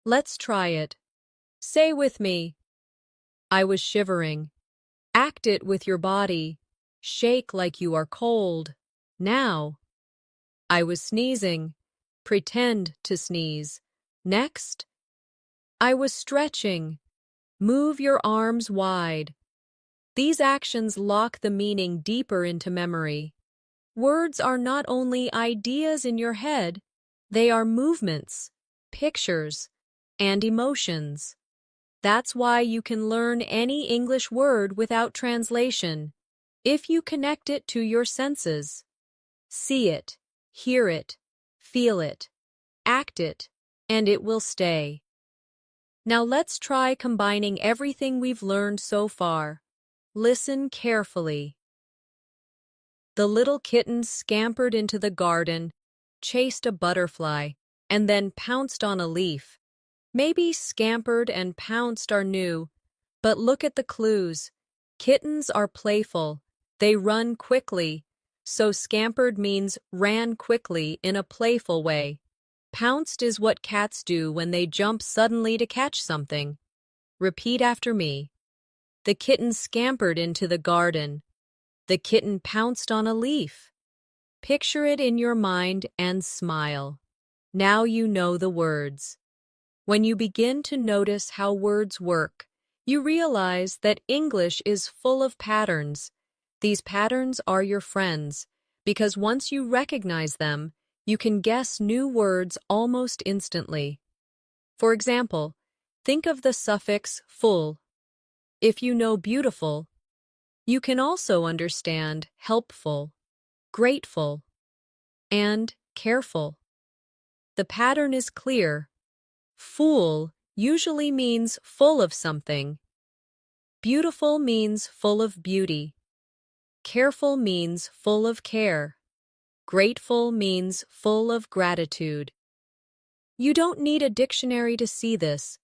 Let's try it. Say with me. I was shivering. Act it with your body. Shake like you are cold. Now. I was sneezing. Pretend to sneeze. Next. I was stretching. Move your arms wide. These actions lock the meaning deeper into memory. Words are not only ideas in your head, they are movements, pictures, and emotions. That's why you can learn any English word without translation, if you connect it to your senses. See it, hear it, feel it, act it, and it will stay. Now let's try combining everything we've learned so far. Listen carefully. The little kitten scampered into the garden, chased a butterfly, and then pounced on a leaf. Maybe scampered and pounced are new, but look at the clues. Kittens are playful. They run quickly, so scampered means ran quickly in a playful way. Pounced is what cats do when they jump suddenly to catch something. Repeat after me. The kitten scampered into the garden. The kitten pounced on a leaf. Picture it in your mind and smile. Now you know the words. When you begin to notice how words work, you realize that English is full of patterns. These patterns are your friends, because once you recognize them, you can guess new words almost instantly. For example, think of the suffix full. If you know beautiful, you can also understand helpful, grateful, and careful. The pattern is clear. Full usually means full of something. Beautiful means full of beauty. Careful means full of care. Grateful means full of gratitude. You don't need a dictionary to see this.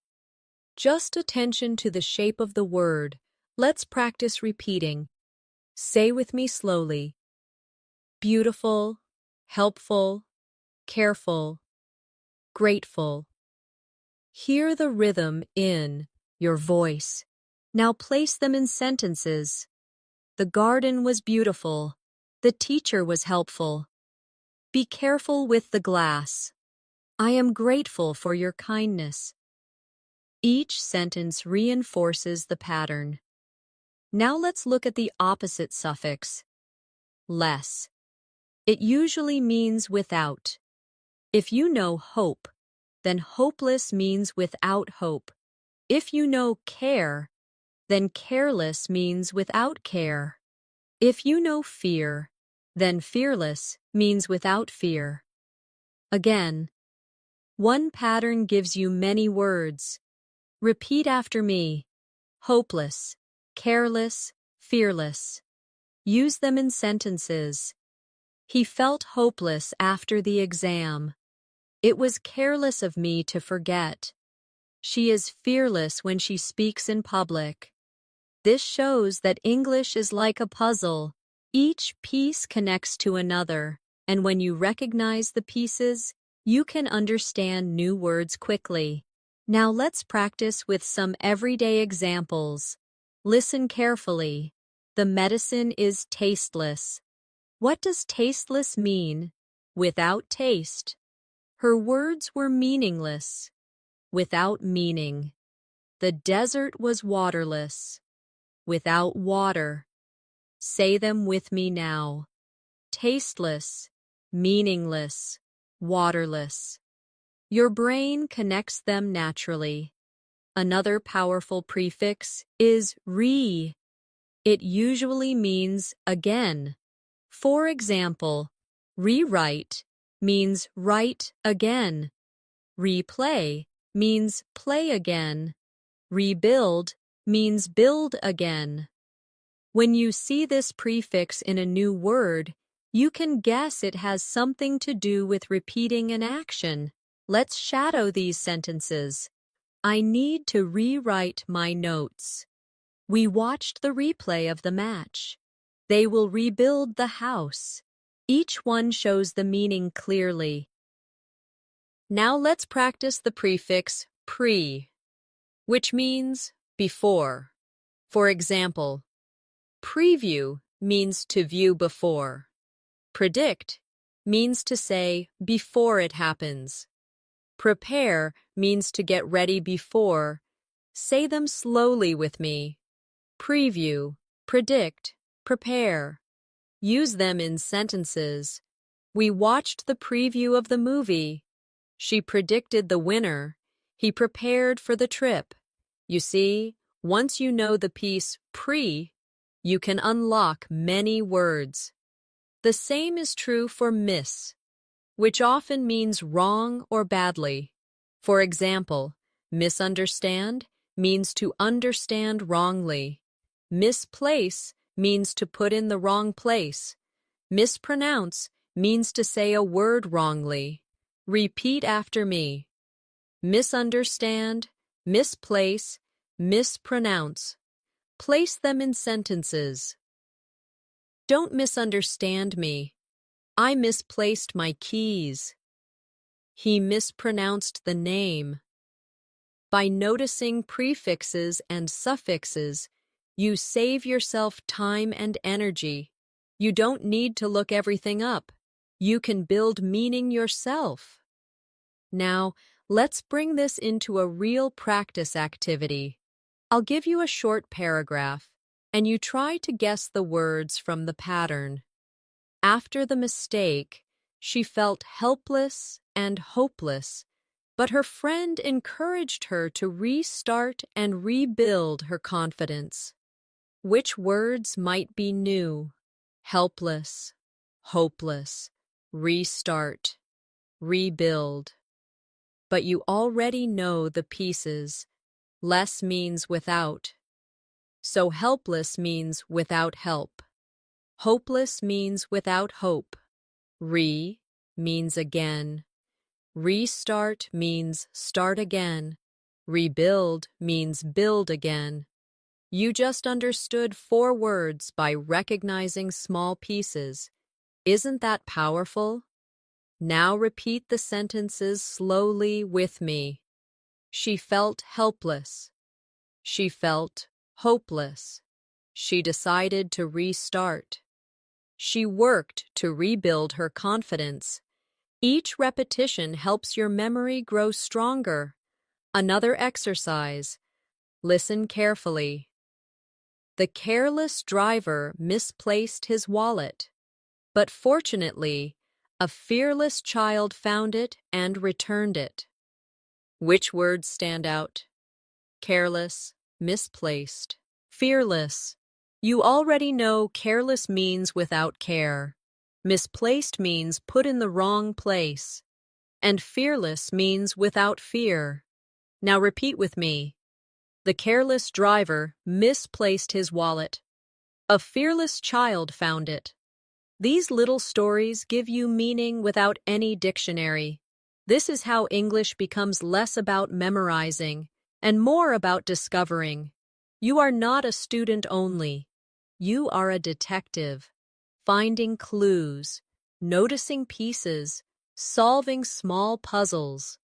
Just attention to the shape of the word. Let's practice repeating. Say with me slowly. Beautiful, helpful, careful, grateful. Hear the rhythm in your voice. Now place them in sentences. The garden was beautiful. The teacher was helpful. Be careful with the glass. I am grateful for your kindness. Each sentence reinforces the pattern. Now let's look at the opposite suffix, less. It usually means without. If you know hope, then hopeless means without hope. If you know care, then careless means without care. If you know fear, then fearless means without fear. Again, one pattern gives you many words. Repeat after me. Hopeless, careless, fearless. Use them in sentences. He felt hopeless after the exam. It was careless of me to forget. She is fearless when she speaks in public. This shows that English is like a puzzle. Each piece connects to another, and when you recognize the pieces, you can understand new words quickly. Now let's practice with some everyday examples. Listen carefully. The medicine is tasteless. What does tasteless mean? Without taste. Her words were meaningless. Without meaning. The desert was waterless. Without water. Say them with me now. Tasteless, meaningless, waterless. Your brain connects them naturally. Another powerful prefix is re. It usually means again. For example, rewrite means write again. Replay means play again. Rebuild means build again. When you see this prefix in a new word, you can guess it has something to do with repeating an action. Let's shadow these sentences. I need to rewrite my notes. We watched the replay of the match. They will rebuild the house. Each one shows the meaning clearly. Now let's practice the prefix pre, which means before. For example, preview means to view before. Predict means to say before it happens. Prepare means to get ready before. Say them slowly with me. Preview, predict, prepare. Use them in sentences. We watched the preview of the movie. She predicted the winner. He prepared for the trip. You see, once you know the piece pre, you can unlock many words. The same is true for miss, which often means wrong or badly. For example, misunderstand means to understand wrongly. Misplace means to put in the wrong place. Mispronounce means to say a word wrongly. Repeat after me. Misunderstand, misplace, mispronounce. Place them in sentences. Don't misunderstand me. I misplaced my keys. He mispronounced the name. By noticing prefixes and suffixes, you save yourself time and energy. You don't need to look everything up. You can build meaning yourself. Now, Let's bring this into a real practice activity. I'll give you a short paragraph, and you try to guess the words from the pattern. After the mistake, she felt helpless and hopeless, but her friend encouraged her to restart and rebuild her confidence. Which words might be new? Helpless, hopeless, restart, rebuild. But you already know the pieces. Less means without. So helpless means without help. Hopeless means without hope. Re means again. Restart means start again. Rebuild means build again. You just understood 4 words by recognizing small pieces. Isn't that powerful? Now repeat the sentences slowly with me. She felt helpless. She felt hopeless. She decided to restart. She worked to rebuild her confidence. Each repetition helps your memory grow stronger. Another exercise. Listen carefully. The careless driver misplaced his wallet, but fortunately, a fearless child found it and returned it. Which words stand out? Careless, misplaced, fearless. You already know careless means without care. Misplaced means put in the wrong place. And fearless means without fear. Now repeat with me. The careless driver misplaced his wallet. A fearless child found it. These little stories give you meaning without any dictionary. This is how English becomes less about memorizing and more about discovering. You are not a student only. You are a detective, finding clues, noticing pieces, solving small puzzles.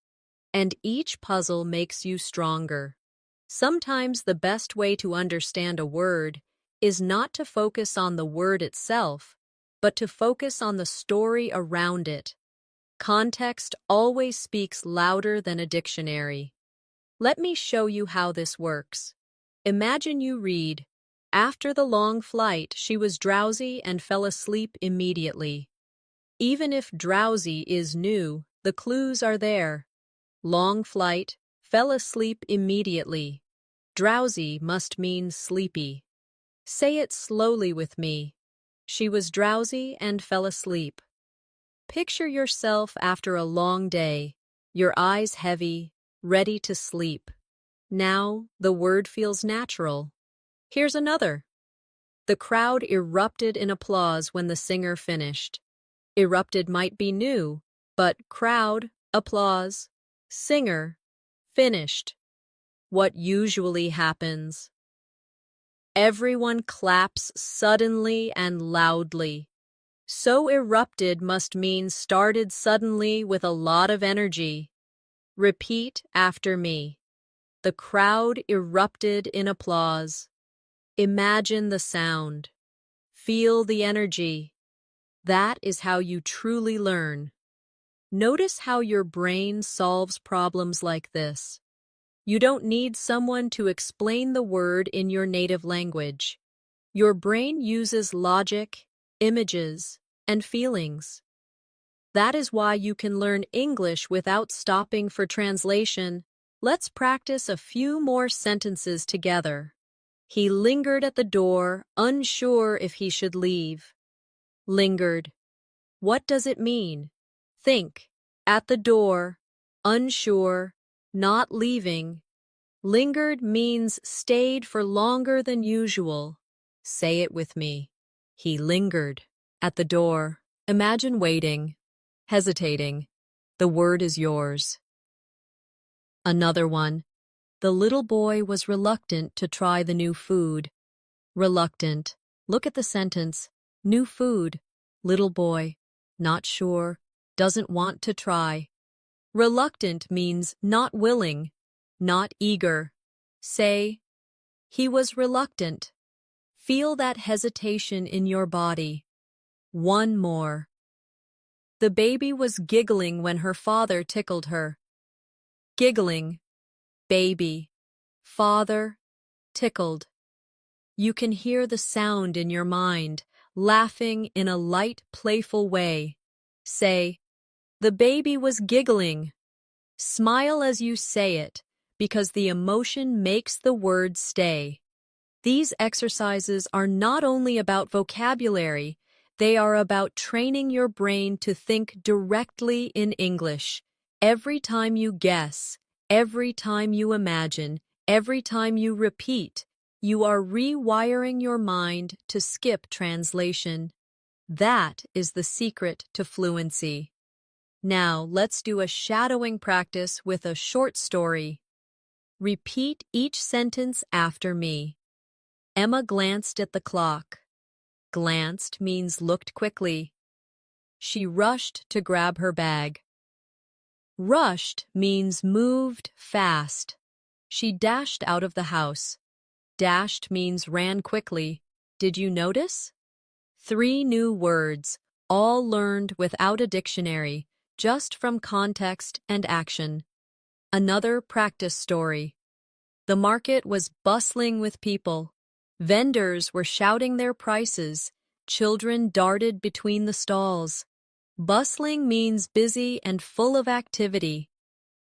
And each puzzle makes you stronger. Sometimes the best way to understand a word is not to focus on the word itself, but to focus on the story around it. Context always speaks louder than a dictionary. Let me show you how this works. Imagine you read, "After the long flight, she was drowsy and fell asleep immediately." Even if drowsy is new, the clues are there. Long flight, fell asleep immediately. Drowsy must mean sleepy. Say it slowly with me. She was drowsy and fell asleep. Picture yourself after a long day, your eyes heavy, ready to sleep. Now, the word feels natural. Here's another. The crowd erupted in applause when the singer finished. Erupted might be new, but crowd, applause, singer, finished. What usually happens? Everyone claps suddenly and loudly. So erupted must mean started suddenly with a lot of energy. Repeat after me. The crowd erupted in applause. Imagine the sound. Feel the energy. That is how you truly learn. Notice how your brain solves problems like this. You don't need someone to explain the word in your native language. Your brain uses logic, images, and feelings. That is why you can learn English without stopping for translation. Let's practice a few more sentences together. He lingered at the door, unsure if he should leave. Lingered. What does it mean? Think. At the door, unsure, not leaving. Lingered means stayed for longer than usual. Say it with me. He lingered. At the door. Imagine waiting, hesitating. The word is yours. Another one. The little boy was reluctant to try the new food. Reluctant. Look at the sentence. New food. Little boy. Not sure. Doesn't want to try. Reluctant means not willing, not eager. Say, he was reluctant. Feel that hesitation in your body. One more. The baby was giggling when her father tickled her. giggling, baby, father, tickled. You can hear the sound in your mind, laughing in a light, playful way. Say, the baby was giggling. Smile as you say it, because the emotion makes the words stay. These exercises are not only about vocabulary, they are about training your brain to think directly in English. Every time you guess, every time you imagine, every time you repeat, you are rewiring your mind to skip translation. That is the secret to fluency. Now, let's do a shadowing practice with a short story. Repeat each sentence after me. Emma glanced at the clock. Glanced means looked quickly. She rushed to grab her bag. Rushed means moved fast. She dashed out of the house. Dashed means ran quickly. Did you notice? 3 new words, all learned without a dictionary, just from context and action. Another practice story. The market was bustling with people. Vendors were shouting their prices. Children darted between the stalls. Bustling means busy and full of activity.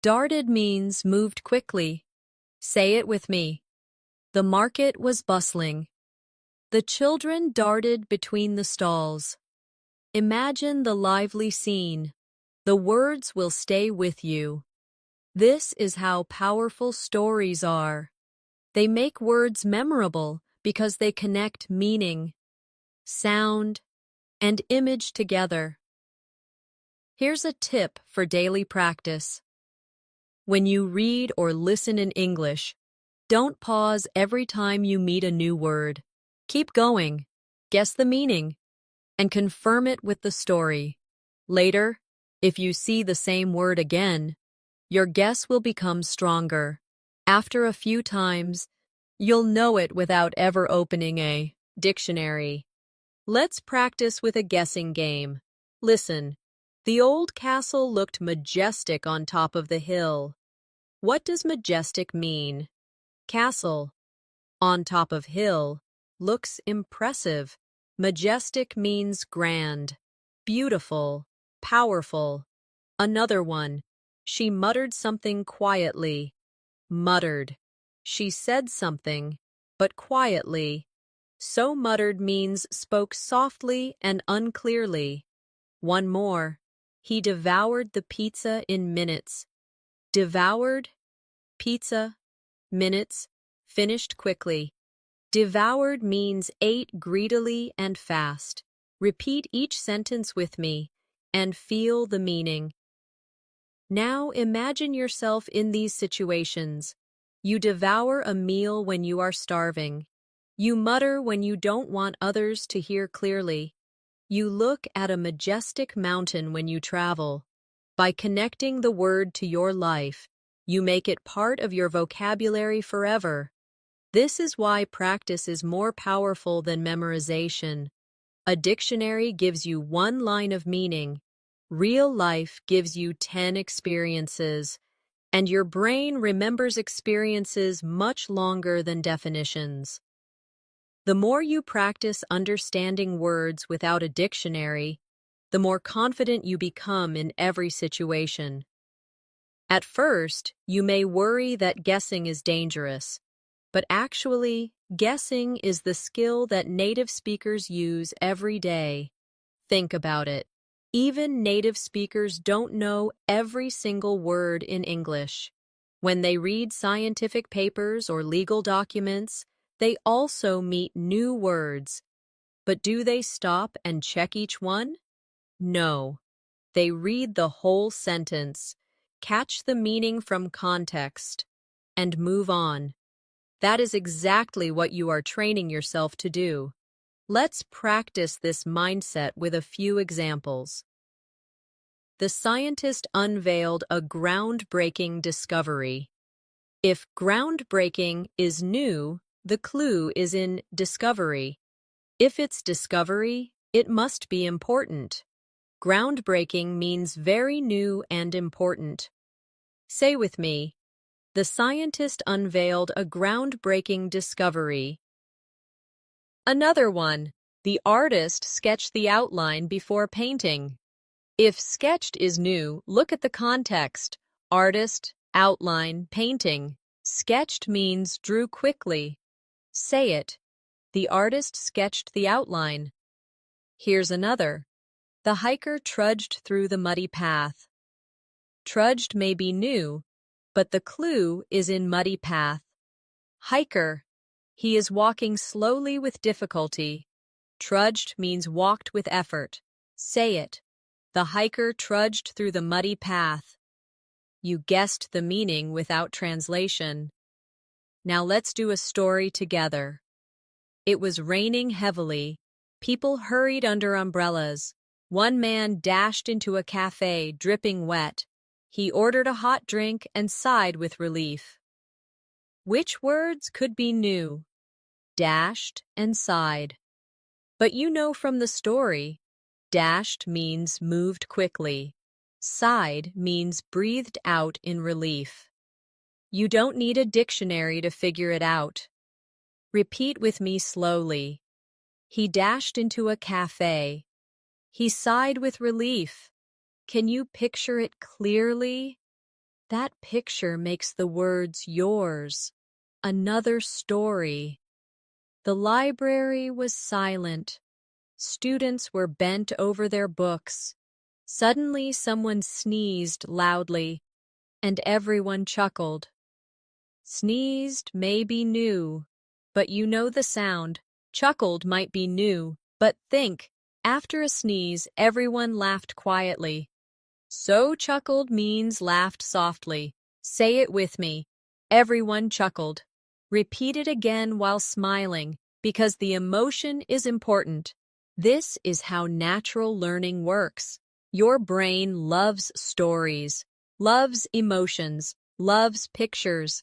Darted means moved quickly. Say it with me. The market was bustling. The children darted between the stalls. Imagine the lively scene. The words will stay with you. This is how powerful stories are. They make words memorable because they connect meaning, sound, and image together. Here's a tip for daily practice. When you read or listen in English, don't pause every time you meet a new word. Keep going, guess the meaning, and confirm it with the story. Later, if you see the same word again, your guess will become stronger. After a few times, you'll know it without ever opening a dictionary. Let's practice with a guessing game. Listen. The old castle looked majestic on top of the hill. What does majestic mean? Castle. On top of hill. Looks impressive. Majestic means grand, beautiful, powerful. Another one. She muttered something quietly. Muttered. She said something, but quietly. So muttered means spoke softly and unclearly. One more. He devoured the pizza in minutes. Devoured, pizza, minutes, finished quickly. Devoured means ate greedily and fast. Repeat each sentence with me and feel the meaning. Now imagine yourself in these situations. You devour a meal when you are starving. You mutter when you don't want others to hear clearly. You look at a majestic mountain when you travel. By connecting the word to your life, you make it part of your vocabulary forever. This is why practice is more powerful than memorization. A dictionary gives you 1 line of meaning. Real life gives you 10 experiences. And your brain remembers experiences much longer than definitions. The more you practice understanding words without a dictionary, the more confident you become in every situation. At first, you may worry that guessing is dangerous, but actually, guessing is the skill that native speakers use every day. Think about it. Even native speakers don't know every single word in English. When they read scientific papers or legal documents, they also meet new words. But do they stop and check each one? No. They read the whole sentence, catch the meaning from context, and move on. That is exactly what you are training yourself to do. Let's practice this mindset with a few examples. The scientist unveiled a groundbreaking discovery. If groundbreaking is new, the clue is in discovery. If it's discovery, it must be important. Groundbreaking means very new and important. Say with me, the scientist unveiled a groundbreaking discovery. Another one, the artist sketched the outline before painting. If sketched is new, look at the context. Artist, outline, painting. Sketched means drew quickly. Say it. The artist sketched the outline. Here's another. The hiker trudged through the muddy path. Trudged may be new, but the clue is in muddy path. Hiker. He is walking slowly with difficulty. Trudged means walked with effort. Say it. The hiker trudged through the muddy path. You guessed the meaning without translation. Now let's do a story together. It was raining heavily. People hurried under umbrellas. One man dashed into a cafe, dripping wet. He ordered a hot drink and sighed with relief. Which words could be new? Dashed and sighed. But you know from the story, dashed means moved quickly. Sighed means breathed out in relief. You don't need a dictionary to figure it out. Repeat with me slowly. He dashed into a cafe. He sighed with relief. Can you picture it clearly? That picture makes the words yours. Another story. The library was silent. Students were bent over their books. Suddenly someone sneezed loudly, and everyone chuckled. Sneezed may be new, but you know the sound. Chuckled might be new, but think, after a sneeze, everyone laughed quietly. So chuckled means laughed softly. Say it with me. Everyone chuckled. Repeat it again while smiling, because the emotion is important. This is how natural learning works. Your brain loves stories, loves emotions, loves pictures.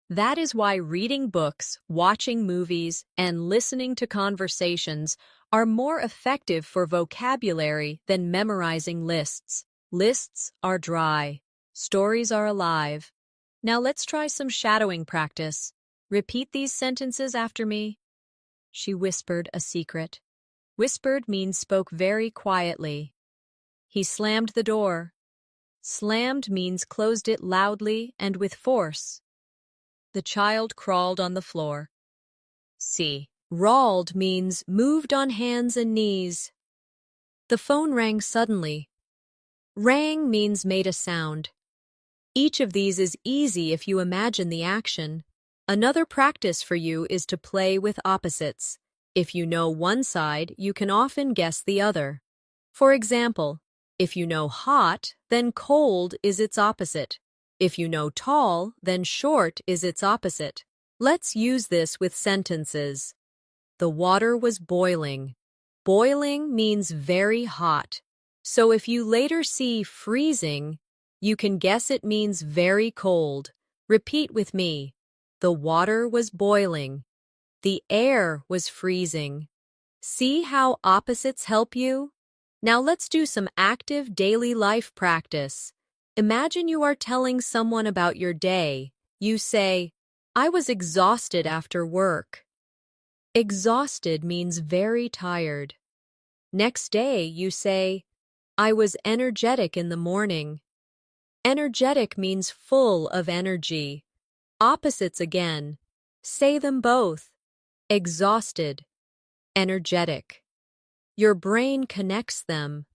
That is why reading books, watching movies, and listening to conversations are more effective for vocabulary than memorizing lists. Lists are dry. Stories are alive. Now let's try some shadowing practice. Repeat these sentences after me. She whispered a secret. Whispered means spoke very quietly. He slammed the door. Slammed means closed it loudly and with force. The child crawled on the floor. C. Rawled means moved on hands and knees. The phone rang suddenly. Rang means made a sound. Each of these is easy if you imagine the action. Another practice for you is to play with opposites. If you know one side, you can often guess the other. For example, if you know hot, then cold is its opposite. If you know tall, then short is its opposite. Let's use this with sentences. The water was boiling. Boiling means very hot. So if you later see freezing, you can guess it means very cold. Repeat with me. The water was boiling. The air was freezing. See how opposites help you? Now let's do some active daily life practice. Imagine you are telling someone about your day. You say, I was exhausted after work. Exhausted means very tired. Next day, you say, I was energetic in the morning. Energetic means full of energy. Opposites again. Say them both. Exhausted. Energetic. Your brain connects them.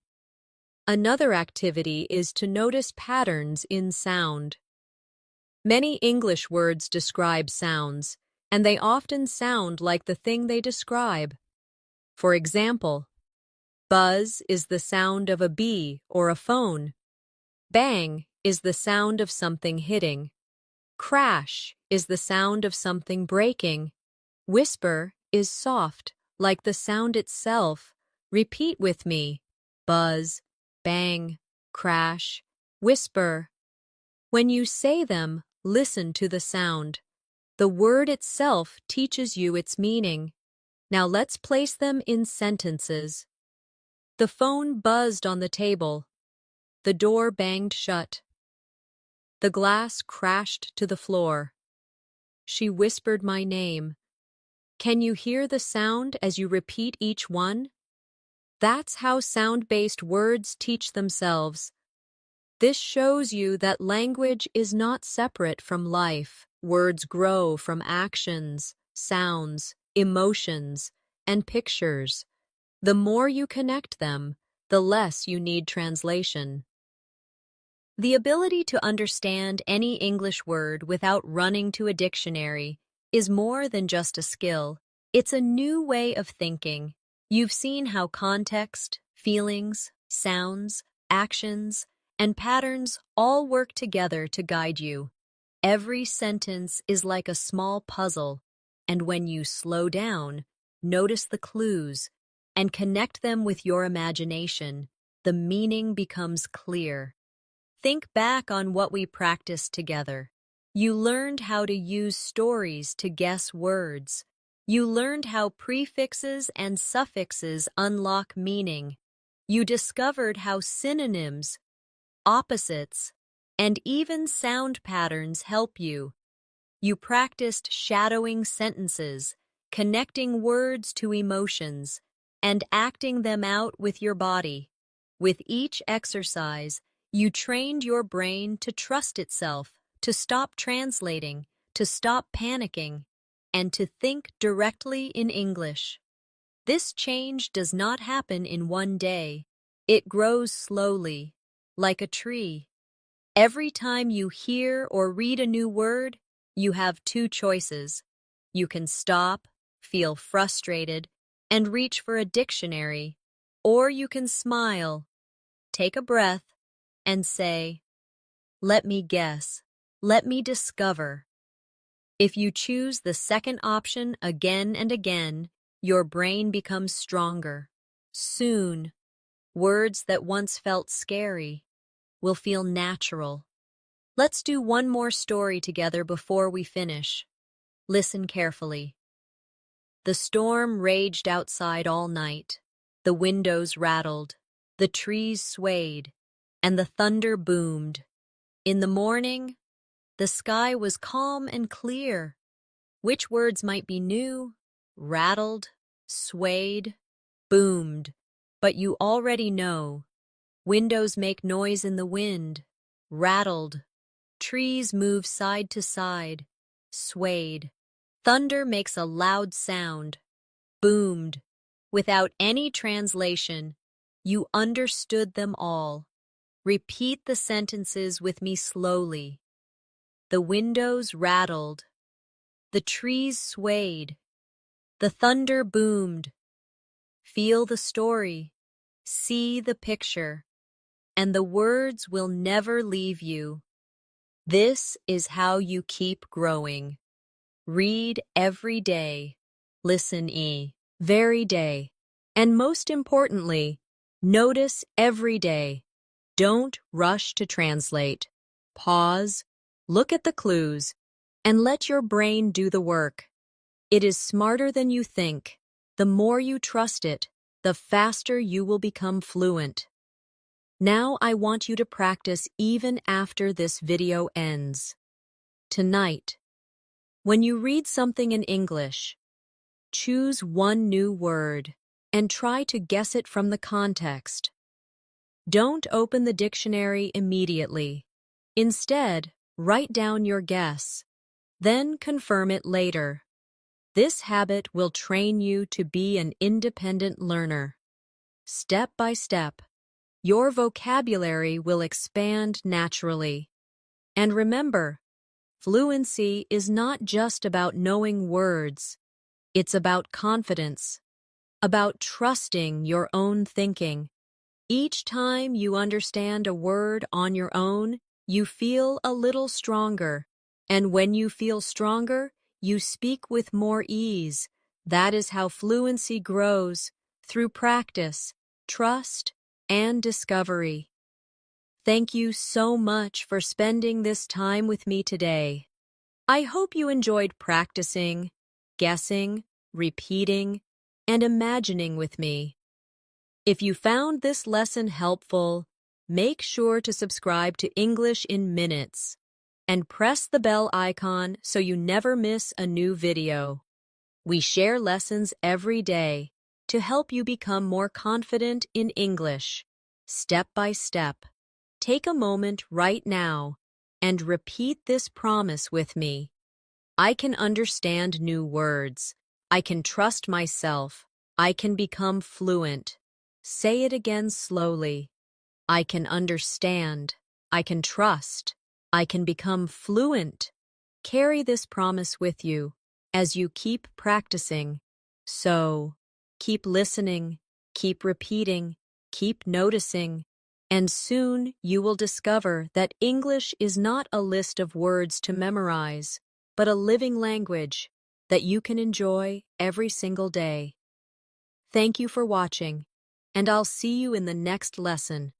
Another activity is to notice patterns in sound. Many English words describe sounds, and they often sound like the thing they describe. For example, buzz is the sound of a bee or a phone. Bang is the sound of something hitting. Crash is the sound of something breaking. Whisper is soft, like the sound itself. Repeat with me. Buzz, bang, crash, whisper. When you say them, listen to the sound. The word itself teaches you its meaning. Now let's place them in sentences. The phone buzzed on the table. The door banged shut. The glass crashed to the floor. She whispered my name. Can you hear the sound as you repeat each one? That's how sound-based words teach themselves. This shows you that language is not separate from life. Words grow from actions, sounds, emotions, and pictures. The more you connect them, the less you need translation. The ability to understand any English word without running to a dictionary is more than just a skill. It's a new way of thinking. You've seen how context, feelings, sounds, actions, and patterns all work together to guide you. Every sentence is like a small puzzle, and when you slow down, notice the clues, and connect them with your imagination, the meaning becomes clear. Think back on what we practiced together. You learned how to use stories to guess words. You learned how prefixes and suffixes unlock meaning. You discovered how synonyms, opposites, and even sound patterns help you. You practiced shadowing sentences, connecting words to emotions, and acting them out with your body. With each exercise, you trained your brain to trust itself, to stop translating, to stop panicking, and to think directly in English. This change does not happen in one day. It grows slowly, like a tree. Every time you hear or read a new word, you have two choices. You can stop, feel frustrated, and reach for a dictionary, or you can smile, take a breath, and say, let me guess, let me discover. If you choose the second option again and again, your brain becomes stronger. Soon, words that once felt scary will feel natural. Let's do one more story together before we finish. Listen carefully. The storm raged outside all night. The windows rattled, the trees swayed, and the thunder boomed. In the morning, the sky was calm and clear. Which words might be new, rattled, swayed, boomed? But you already know. Windows make noise in the wind, rattled. Trees move side to side, swayed. Thunder makes a loud sound, boomed. Without any translation, you understood them all. Repeat the sentences with me slowly. The windows rattled. The trees swayed. The thunder boomed. Feel the story. See the picture. And the words will never leave you. This is how you keep growing. Read every day. Listen very day. And most importantly, notice every day. Don't rush to translate. Pause, look at the clues, and let your brain do the work. It is smarter than you think. The more you trust it, the faster you will become fluent. Now I want you to practice even after this video ends. Tonight, when you read something in English, choose one new word and try to guess it from the context. Don't open the dictionary immediately. Instead, write down your guess, then confirm it later. This habit will train you to be an independent learner. Step by step, your vocabulary will expand naturally. And remember, fluency is not just about knowing words. It's about confidence, about trusting your own thinking. Each time you understand a word on your own, you feel a little stronger. And when you feel stronger, you speak with more ease. That is how fluency grows, through practice, trust, and discovery. Thank you so much for spending this time with me today. I hope you enjoyed practicing, guessing, repeating, and imagining with me. If you found this lesson helpful, make sure to subscribe to English in Minutes and press the bell icon so you never miss a new video. We share lessons every day to help you become more confident in English, step by step. Take a moment right now and repeat this promise with me. I can understand new words. I can trust myself. I can become fluent. Say it again slowly. I can understand. I can trust. I can become fluent. Carry this promise with you as you keep practicing. So, keep listening, keep repeating, keep noticing, and soon you will discover that English is not a list of words to memorize, but a living language that you can enjoy every single day. Thank you for watching, and I'll see you in the next lesson.